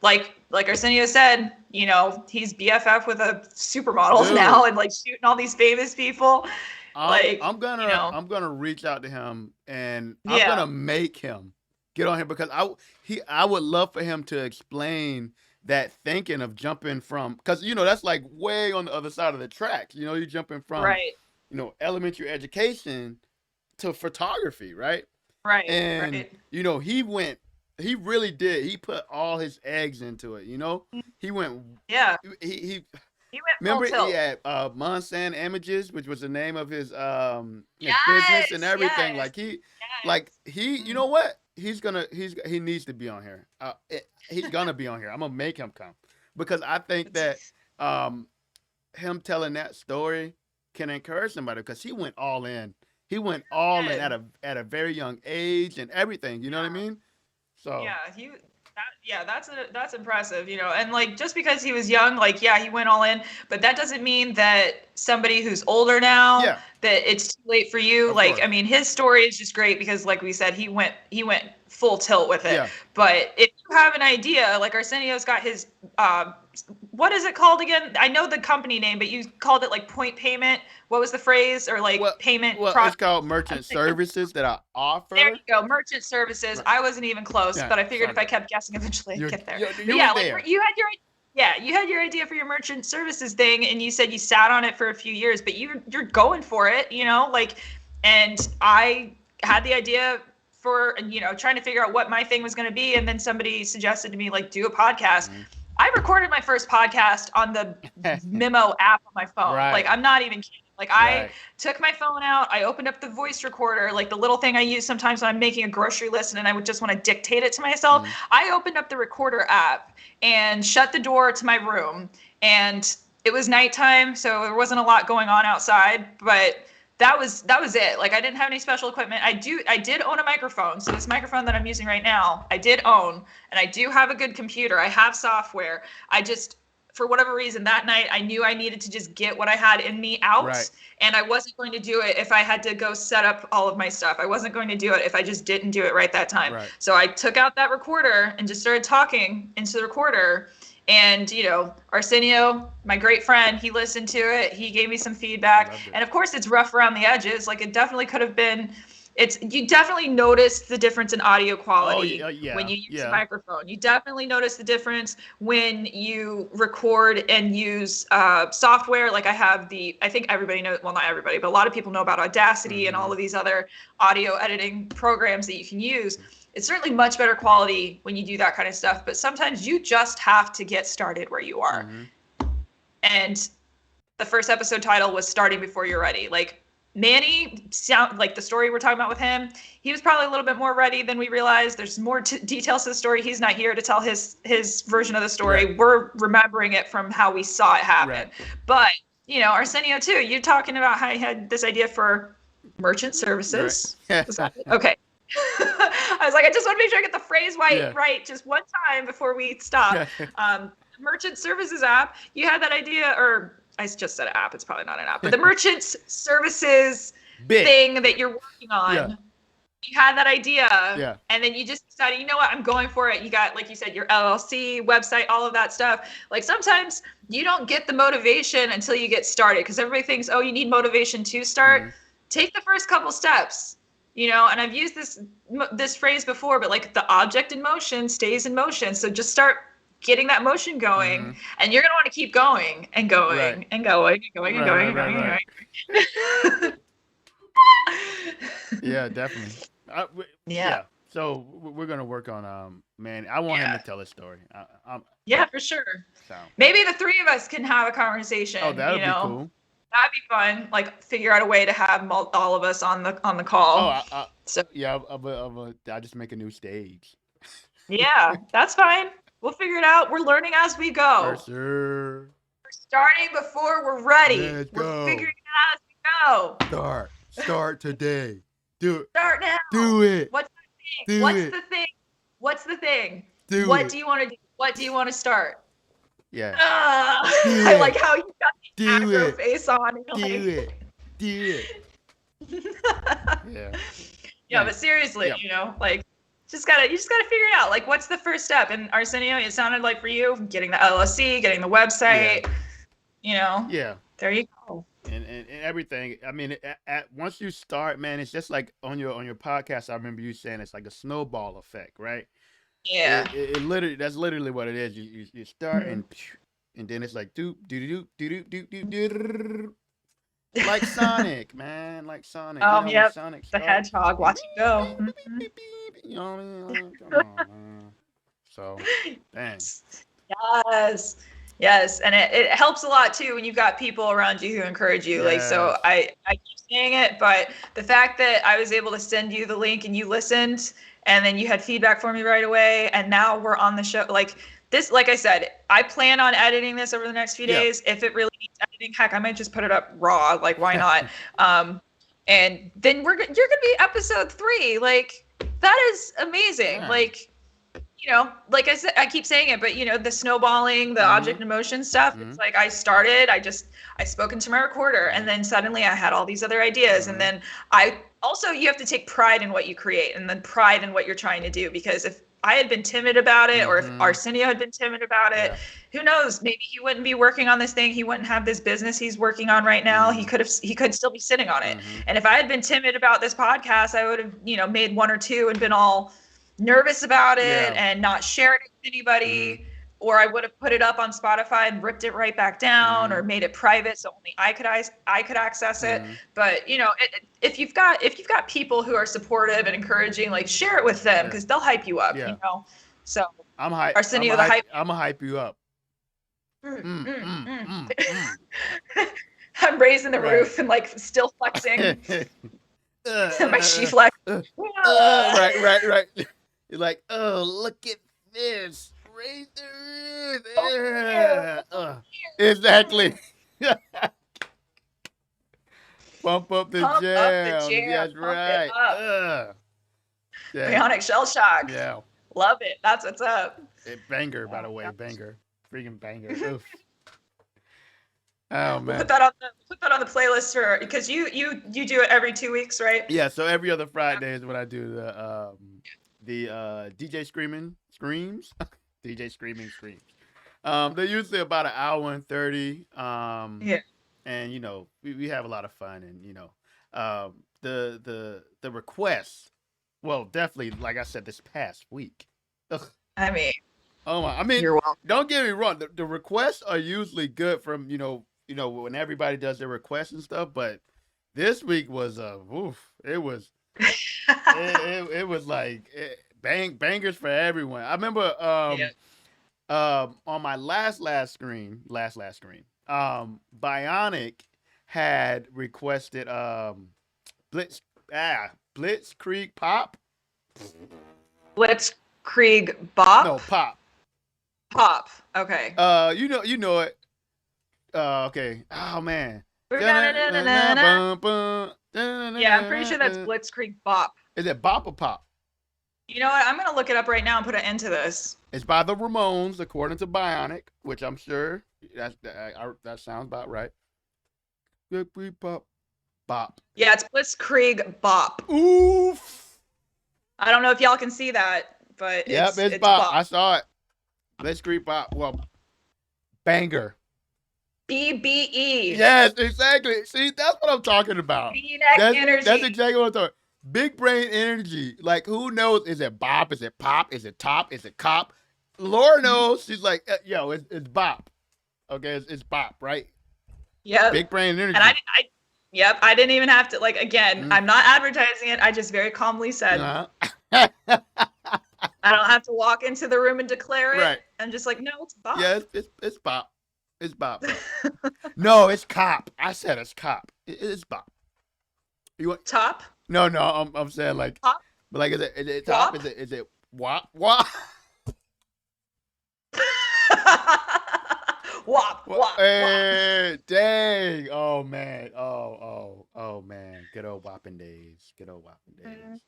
like Arsenio said, he's BFF with a supermodels Dude, now and like shooting all these famous people. I'm Like, I'm gonna I'm gonna reach out to him and I'm yeah, gonna make him get on here because I would love for him to explain that thinking of jumping from, because that's like way on the other side of the tracks. You're jumping from right, elementary education to photography, right? right, And right. he really did. He put all his eggs into it. He went Yeah, he he went full remember he tilt. had Monsanto Images, which was the name of his business and Yes, everything. yes, You yes. know what? He needs to be on here. He's gonna be on here. I'm gonna make him come because I think that um, him telling that story can encourage somebody because he went all in. He went all in Good. at a very young age and everything. You know what I Yeah. mean? So Yeah, that's impressive, and like just because he was young, like yeah, he went all in, but that doesn't mean that somebody who's older now yeah, that it's too late for you. of Like, I course. mean, his story is just great because like we said, he went full tilt with it. Yeah. But if you have an idea, like Arsenio's got his what is it called again? I know the company name, but you called it like point payment. What was the phrase? Or like Well, payment it's called I'm merchant thinking. services that I There offer. you go, merchant services. Right. I wasn't even close, Yeah, but I figured sorry if I about that. kept guessing, eventually I'd You're, get there. you But you were yeah, like there. you had your idea for your merchant services thing, and you said you sat on it for a few years, but you're going for it, like. And I had the idea for trying to figure out what my thing was going to be, and then somebody suggested to me like do a podcast. Mhm. I recorded my first podcast on the Memo app on my phone. Like, Right, I'm not even kidding. Like, I right. took my phone out, I opened up the voice recorder, like the little thing I use sometimes when I'm making a grocery list and I would just want to dictate it to myself. Mhm. I opened up the recorder app and shut the door to my room. And it was nighttime, so there wasn't a lot going on outside, but that was it. Like, I didn't have any special equipment. I did own a microphone. So this microphone that I'm using right now, I did own, and I do have a good computer. I have software. I just, for whatever reason, that night I knew I needed to just get what I had in me out, Right, and I wasn't going to do it if I had to go set up all of my stuff. I wasn't going to do it if I just didn't do it right that time. right. So I took out that recorder and just started talking into the recorder. And Arsenio, my great friend, he listened to it. He gave me some feedback, Loved it. and of course, it's rough around the edges. Like, it definitely could have been you definitely notice the difference in audio Oh quality yeah, when you use a yeah. microphone. You definitely notice the difference when you record and use software. Like I think everybody knows, well, not everybody, but a lot of people know about Audacity and all Mm-hmm. of these other audio editing programs that you can use. It's certainly much better quality when you do that kind of stuff, but sometimes you just have to get started where you are. Mm-hmm. And the first episode title was Starting Before You're Ready. Like, Manny, sound like the story we're talking about with him, he was probably a little bit more ready than we realized. There's more details to the story. He's not here to tell his version of the story. Right. We're remembering it from how we saw it happen. Right. But, Arsenio too, you're talking about how he had this idea for merchant Right. services. Was that it? Okay. I was like, I just want to make sure I get the phrase Yeah. right just one time before we stop. Merchant services app, you had that idea, or I just said app, it's probably not an app, but the merchant services Bit. thing that you're working on, Yeah. you had that idea, Yeah. and then you just decided, you know what, I'm going for it. You got, like you said, your LLC, website, all of that stuff. Like, sometimes you don't get the motivation until you get started, because everybody thinks, oh, you need motivation to start. Mm-hmm. Take the first couple steps. And I've used this phrase before, but like, the object in motion stays in motion. So just start getting that motion going, Mm-hmm. and you're gonna want to keep going and going Right. and going and going and Right. going Right. and Right. going Right. and going. Yeah, definitely. Yeah. Yeah. So we're gonna work on man. I want him Yeah. to tell his story. Yeah, for sure. So. Maybe the three of us can have a conversation. Oh, that would be cool. That'd be fun. Like, figure out a way to have all of us on the Oh, call. So yeah. I'll just make a new stage. yeah, that's fine. We'll figure it out. We're learning as we go. For sure. We're starting before we're ready. Let's We're go. figuring it out as we go. Start today. Do it. Start now. Do it. What's the thing? Do What's it. the thing? What's the thing? Do What it. do you want to do? What do you want to start? Yeah. I it. like how you got the Do aggro it. face on. And Do it. Do it. Yeah. Yeah, but seriously, Yep. like, you just gotta figure it out. Like, what's the first step? And Arsenio, it sounded like for you, getting the LLC, getting the website. Yeah. There you go. And everything. I mean, once you start, man, it's just like on your podcast. I remember you saying it's like a snowball effect, right? Yeah. It literally, that's literally what it is. You start and then it's like doop doop doop doop doop doop. Like Sonic, man, like Sonic. Yep. Sonic The hedgehog. Watch it go. You know what I mean? Come on, man. So, dang. Yes, and it helps a lot too when you've got people around you who encourage you. Like, so I keep saying it, but the fact that I was able to send you the link and you listened, and then you had feedback for me right away, and now we're on the show. Like this, like I said, I plan on editing this over the next few days. If it really needs editing, heck, I might just put it up raw. Like, why not? And then you're gonna be episode 3. Like, that is amazing. Yeah. Like, like I said, I keep saying it, but the snowballing, the object in motion stuff, it's like I spoke into my recorder, and then suddenly I had all these other ideas. And then you have to take pride in what you create, and then pride in what you're trying to do, because if I had been timid about it, or if Arsenio had been timid about it, who knows, maybe he wouldn't be working on this thing. He wouldn't have this business he's working on right now. He could still be sitting on it. And if I had been timid about this podcast, I would have, made 1 or 2 and been all nervous about it and not shared it with anybody, or I would have put it up on Spotify and ripped it right back down, or made it private so only I could access it. But if you've got people who are supportive and encouraging, like, share it with them, because they'll hype you up. So I'm hype. Arsenio, the hype. I'm gonna hype you up. I'm raising the roof and, like, still flexing. My she flex. Right. You're like, oh, look at this. Raise the roof. Exactly. Pump up the jam. That's right. Bionic shell shock. Yeah. Love it. That's what's up. Banger, by the way. Banger. Freaking banger. Oof. Oh, man. Put that on the playlist because you do it every 2 weeks, right? Yeah, so every other Friday is when I do the DJ Screaming Screams. DJ Screaming Screams. They're usually about 1 hour and 30. And we have a lot of fun, and the requests. Well, definitely, like I said, this past week. Ugh. I mean, Oh my! I mean, you're welcome. don't get me wrong. The requests are usually good from when everybody does their requests and stuff. But this week was oof. It was it was like bangers for everyone. I remember Yeah. on my last screen, Bionic had requested Blitz Blitzkrieg Pop. Blitzkrieg No, Bop? Pop. Pop. Okay. You know it. Okay. Oh man. Yeah, I'm pretty sure that's Blitzkrieg Bop. Is it Bop or Pop? You know what? I'm gonna look it up right now and put an end to this. It's by the Ramones, according to Bionic, which I'm sure that sounds about right. Bop, bop. Yeah, it's Blitzkrieg Bop. Oof. I don't know if y'all can see that, but Yep, it's it's Bop. Bop. I saw it. Blitzkrieg Bop. Well, banger. BBE. Yes, exactly. See, that's what I'm talking about. V-neck energy. That's exactly what I'm talking. Big brain energy. Like, who knows? Is it bop? Is it pop? Is it top? Is it cop? Laura knows. She's like, yo, it's bop. Okay, it's bop, right? Yep. Big brain energy. And yep, I didn't even have to, like, again, I'm not advertising it. I just very calmly said, Uh-huh. I don't have to walk into the room and declare it. Right. I'm just like, no, it's Bop. Yeah, it's bop. It's bop. No, it's cop. I said it's cop. It's bop. You want Top? No, I'm saying like, Pop? but like, is it top? Wop? Is it wop? Wop? Wop, wop, Hey, dang! Oh man! Oh man! Good old whopping days. Good old whopping days.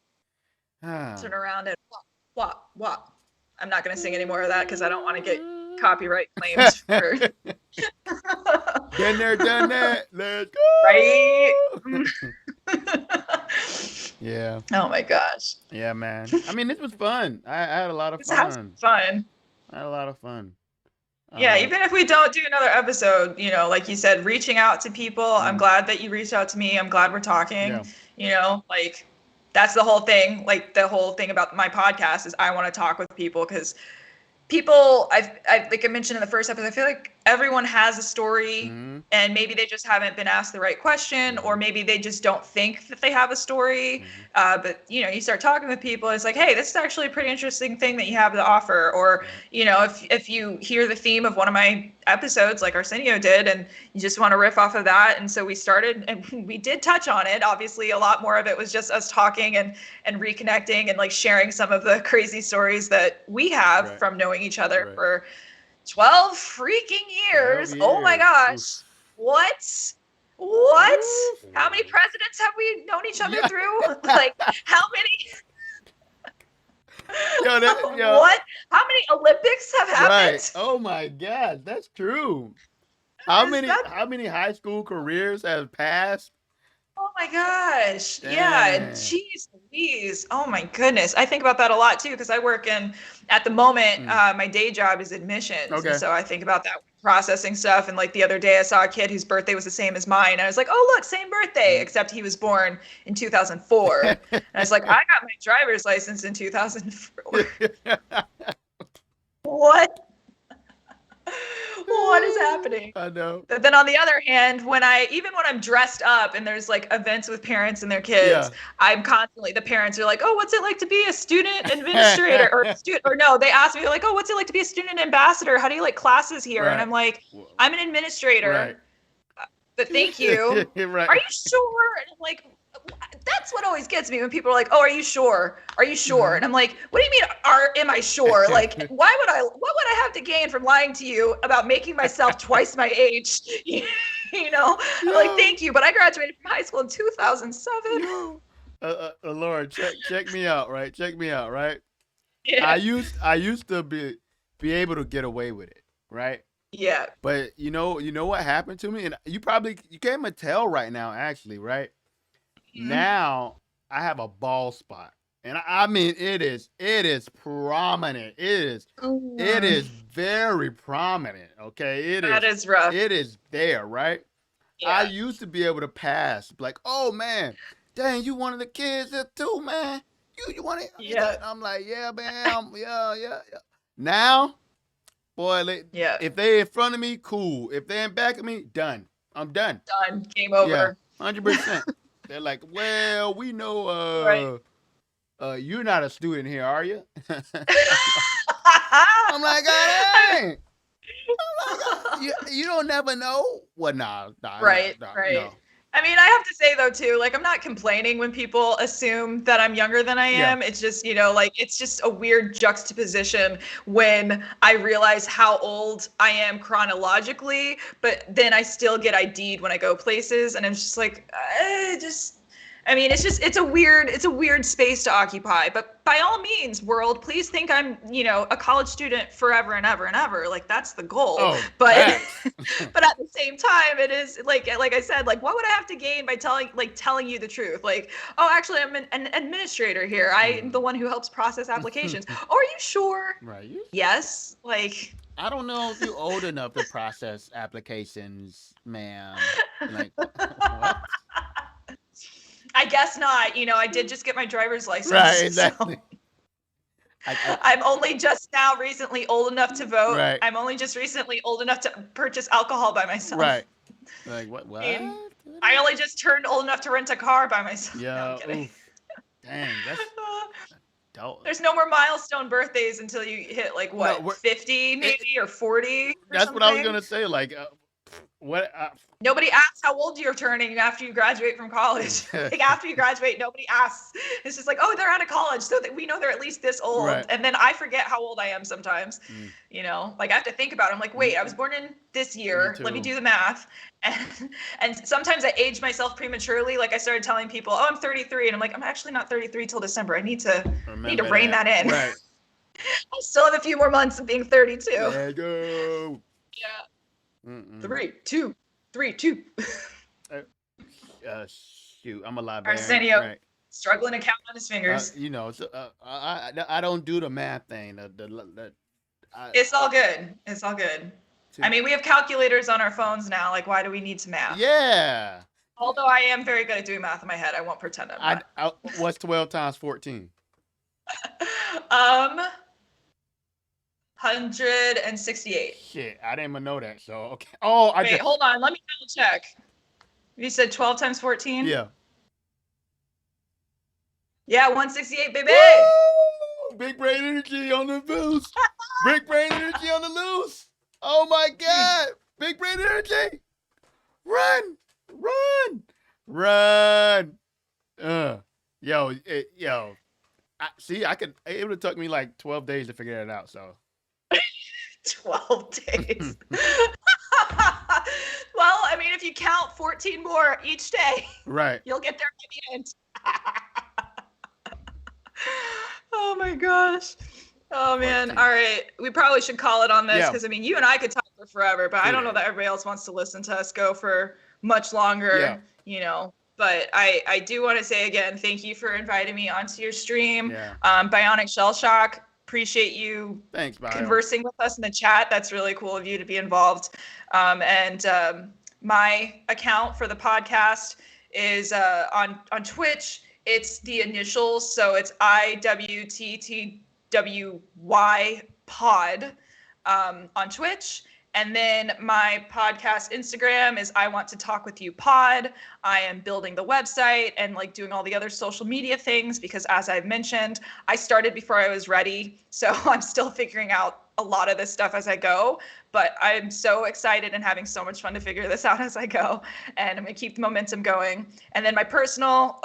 Ah. Turn around and wop, wop, wop. I'm not going to sing any more of that because I don't want to get copyright claims for. Been there, done that. Let's go. Right? Yeah. Oh my gosh. Yeah, man. I mean, this was fun. I had a lot of This has fun. been fun. I had a lot of fun. Yeah, even if we don't do another episode, like you said, reaching out to people. I'm glad that you reached out to me. I'm glad we're talking. Yeah. Like that's the whole thing. Like the whole thing about my podcast is I want to talk with people because people, like I mentioned in the first episode, I feel like everyone has a story and maybe they just haven't been asked the right question or maybe they just don't think that they have a story. But, you start talking with people, it's like, hey, this is actually a pretty interesting thing that you have to offer. Or, if you hear the theme of one of my episodes like Arsenio did and you just want to riff off of that. And so we started and we did touch on it. Obviously, a lot more of it was just us talking and reconnecting and like sharing some of the crazy stories that we have from knowing each other for 12 freaking years. 12 Oh my years. gosh. Oof. What? Oof. How many presidents have we known each other through? Like how many? What? How many Olympics have happened? Right. Oh my God, that's true. How many high school careers have passed? Oh my gosh. Dang. Yeah. Jeez Louise. Oh my goodness. I think about that a lot too because I work at the moment, my day job is admissions. Okay. And so I think about that processing stuff. And like the other day I saw a kid whose birthday was the same as mine. And I was like, oh, look, same birthday, except he was born in 2004. And I was like, I got my driver's license in 2004. What? What is happening? I know. But then on the other hand, when I'm dressed up and there's like events with parents and their kids, I'm constantly, the parents are like, oh, what's it like to be a student administrator or no, they ask me like, oh, what's it like to be a student ambassador? How do you like classes here? Right. And I'm like, I'm an administrator, Right. but thank you. Right. Are you sure? And I'm like, that's what always gets me when people are like, oh, are you sure? Are you sure? And I'm like, what do you mean, am I sure? Like, what would I have to gain from lying to you about making myself twice my age? Like, thank you. But I graduated from high school in 2007. Lord, check me out, right? Check me out, right? Yeah. I used to be able to get away with it, right? Yeah. But you know what happened to me? And you can't even tell right now, actually, right? Now I have a bald spot, and I mean it is prominent. It is very prominent. Okay, That is rough. It is there, right? Yeah. I used to be able to pass, like, oh man, dang, you one of the kids there too, man. You want it? Yeah. I'm like, yeah, man, yeah. Now, boy, Yeah. if they in front of me, cool. If they in back of me, done. I'm done. Done. Game Yeah, over. 100%. They're like, well, we Right. know, you're not a student here, are you? I'm like, God dang. You don't never know. Well, Right, no. right. I mean, I have to say though too, like I'm not complaining when people assume that I'm younger than I Yeah. am. It's just, like it's just a weird juxtaposition when I realize how old I am chronologically, but then I still get ID'd when I go places and I'm just like it's a weird space to occupy. But by all means, world, please think I'm, a college student forever and ever and ever. Like that's the goal. Oh, But facts. but at the same time, it is like I said, like what would I have to gain by telling you the truth? Like, oh, actually, I'm an administrator here. I'm the one who helps process applications. Oh, are you sure? Right. Yes. Like, I don't know if you're old enough to process applications, ma'am. Like, what? I guess not. I did just get my driver's license. Right, exactly. So I'm only just now recently old enough to vote. Right. I'm only just recently old enough to purchase alcohol by myself. Right. Like, what? I only just turned old enough to rent a car by myself. Yeah. No, I'm kidding. Oof. Dang, that's adult. There's no more milestone birthdays until you hit like what, 50 maybe or 40. That's what I was gonna say. Like, what? Nobody asks how old you're turning after you graduate from college. Like after you graduate, nobody asks. It's just like, oh, they're out of college, so that we know they're at least this old. Right. And then I forget how old I am sometimes. Like I have to think about it. I'm like, wait, I was born in this year. Let me do the math. And sometimes I age myself prematurely. Like I started telling people, oh, I'm 33, and I'm like, I'm actually not 33 till December. I need to rein that in. Right. I still have a few more months of being 32. There you go. Yeah. 3, 2, 3, 2. Shoot, I'm a librarian. Arsenio, right. struggling to count on his fingers. I don't do the math thing. It's all good. It's all good. I mean, we have calculators on our phones now. Like, why do we need to math? Yeah. Although I am very good at doing math in my head, I won't pretend I'm not. What's 12 times 14? 168. Shit, I didn't even know that. So okay. Oh, Wait, hold on. Let me double check. You said 12 times 14? Yeah. Yeah, 168, baby. Woo! Big brain energy on the loose. Big brain energy on the loose. Oh my God. Big brain energy. Run. Yo. It would have took me like 12 days to figure that out. So 12 days. Well, I mean, if you count 14 more each day, right, you'll get there by the end. Oh my gosh. Oh man. 14. All right. We probably should call it on this because Yeah. I mean, you and I could talk for forever, but I don't know that everybody else wants to listen to us go for much longer, But I do want to say again, thank you for inviting me onto your stream. Yeah. Bionic Shell Shock, appreciate you Thanks, Bio. conversing with us in the chat. That's really cool of you to be involved. My account for the podcast is on Twitch. It's the initials, so it's iwanttotalkwithyoupod on Twitch. And then my podcast Instagram is iwanttotalkwithyoupod. I am building the website and like doing all the other social media things because as I've mentioned, I started before I was ready. So I'm still figuring out a lot of this stuff as I go, but I'm so excited and having so much fun to figure this out as I go. And I'm gonna keep the momentum going. And then my personal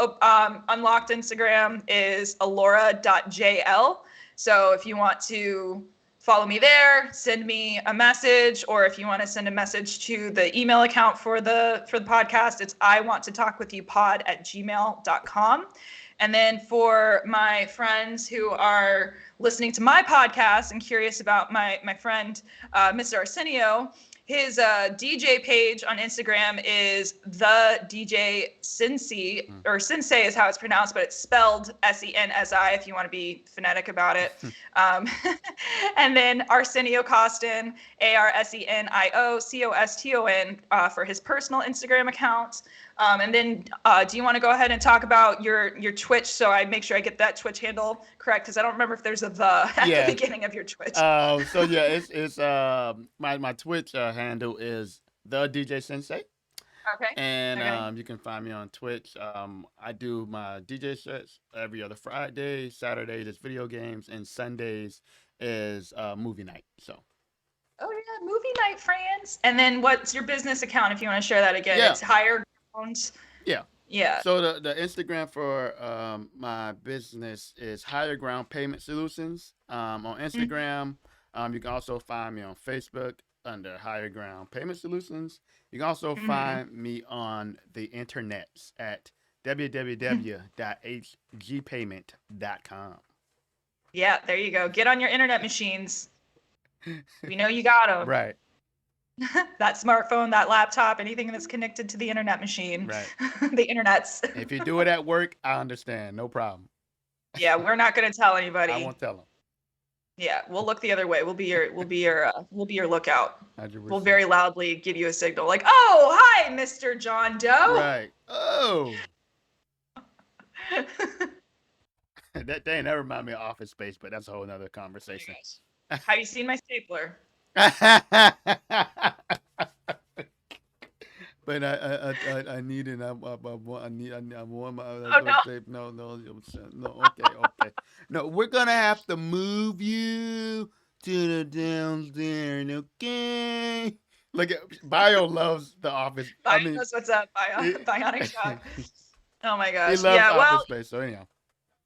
unlocked Instagram is alora.jl. So if you want to follow me there, send me a message, or if you want to send a message to the email account for the podcast, it's iwanttotalkwithyoupod@gmail.com. And then for my friends who are listening to my podcast and curious about my friend, Mr. Arsenio, his DJ page on Instagram is TheDJSensi, or Sensei is how it's pronounced, but it's spelled Sensi if you want to be phonetic about it. And then Arsenio Coston, ARSENIO COSTON, for his personal Instagram account. And then do you want to go ahead and talk about your Twitch, so I make sure I get that Twitch handle correct, because I don't remember if there's a the at the beginning of your Twitch. So yeah, it's my Twitch handle is TheDJSensi. Okay. And you can find me on Twitch. I do my DJ sets every other Friday. Saturdays is video games, and Sundays is movie night. So. Oh yeah, movie night, friends. And then what's your business account if you want to share that again? Yeah. It's Higher Ground. Yeah. Yeah. So the Instagram for my business is Higher Ground Payment Solutions. On Instagram, you can also find me on Facebook under Higher Ground Payment Solutions. You can also find me on the internets at www.hgpayment.com. Yeah, there you go. Get on your internet machines. We know you got them. Right. That smartphone, that laptop, anything that's connected to the internet machine. Right. The internets. If you do it at work, I understand. No problem. Yeah, we're not going to tell anybody. I won't tell them. Yeah, we'll look the other way. We'll be your lookout. 100%. We'll very loudly give you a signal, like, "Oh, hi, Mr. John Doe." Right. Oh. That ain't never remind me of Office Space, but that's a whole nother conversation. Have you seen my stapler? But I need it. I want my. Oh, no. No. Okay. No, we're gonna have to move you to the downstairs. Okay. Look at Bio loves The Office. Bio knows what's up. Bionic Shock. Oh my gosh. He loves Office Space. So anyhow.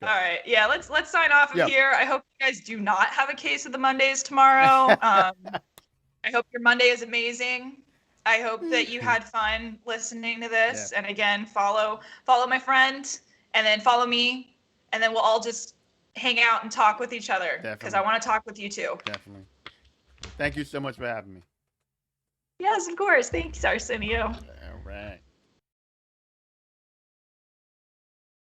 All right. Yeah, let's sign off of here. I hope you guys do not have a case of the Mondays tomorrow. I hope your Monday is amazing. I hope that you had fun listening to this. Yeah. And again, follow my friend, and then follow me, and then we'll all just hang out and talk with each other, because I want to talk with you too. Definitely. Thank you so much for having me. Yes, of course. Thanks, Arsenio. All right.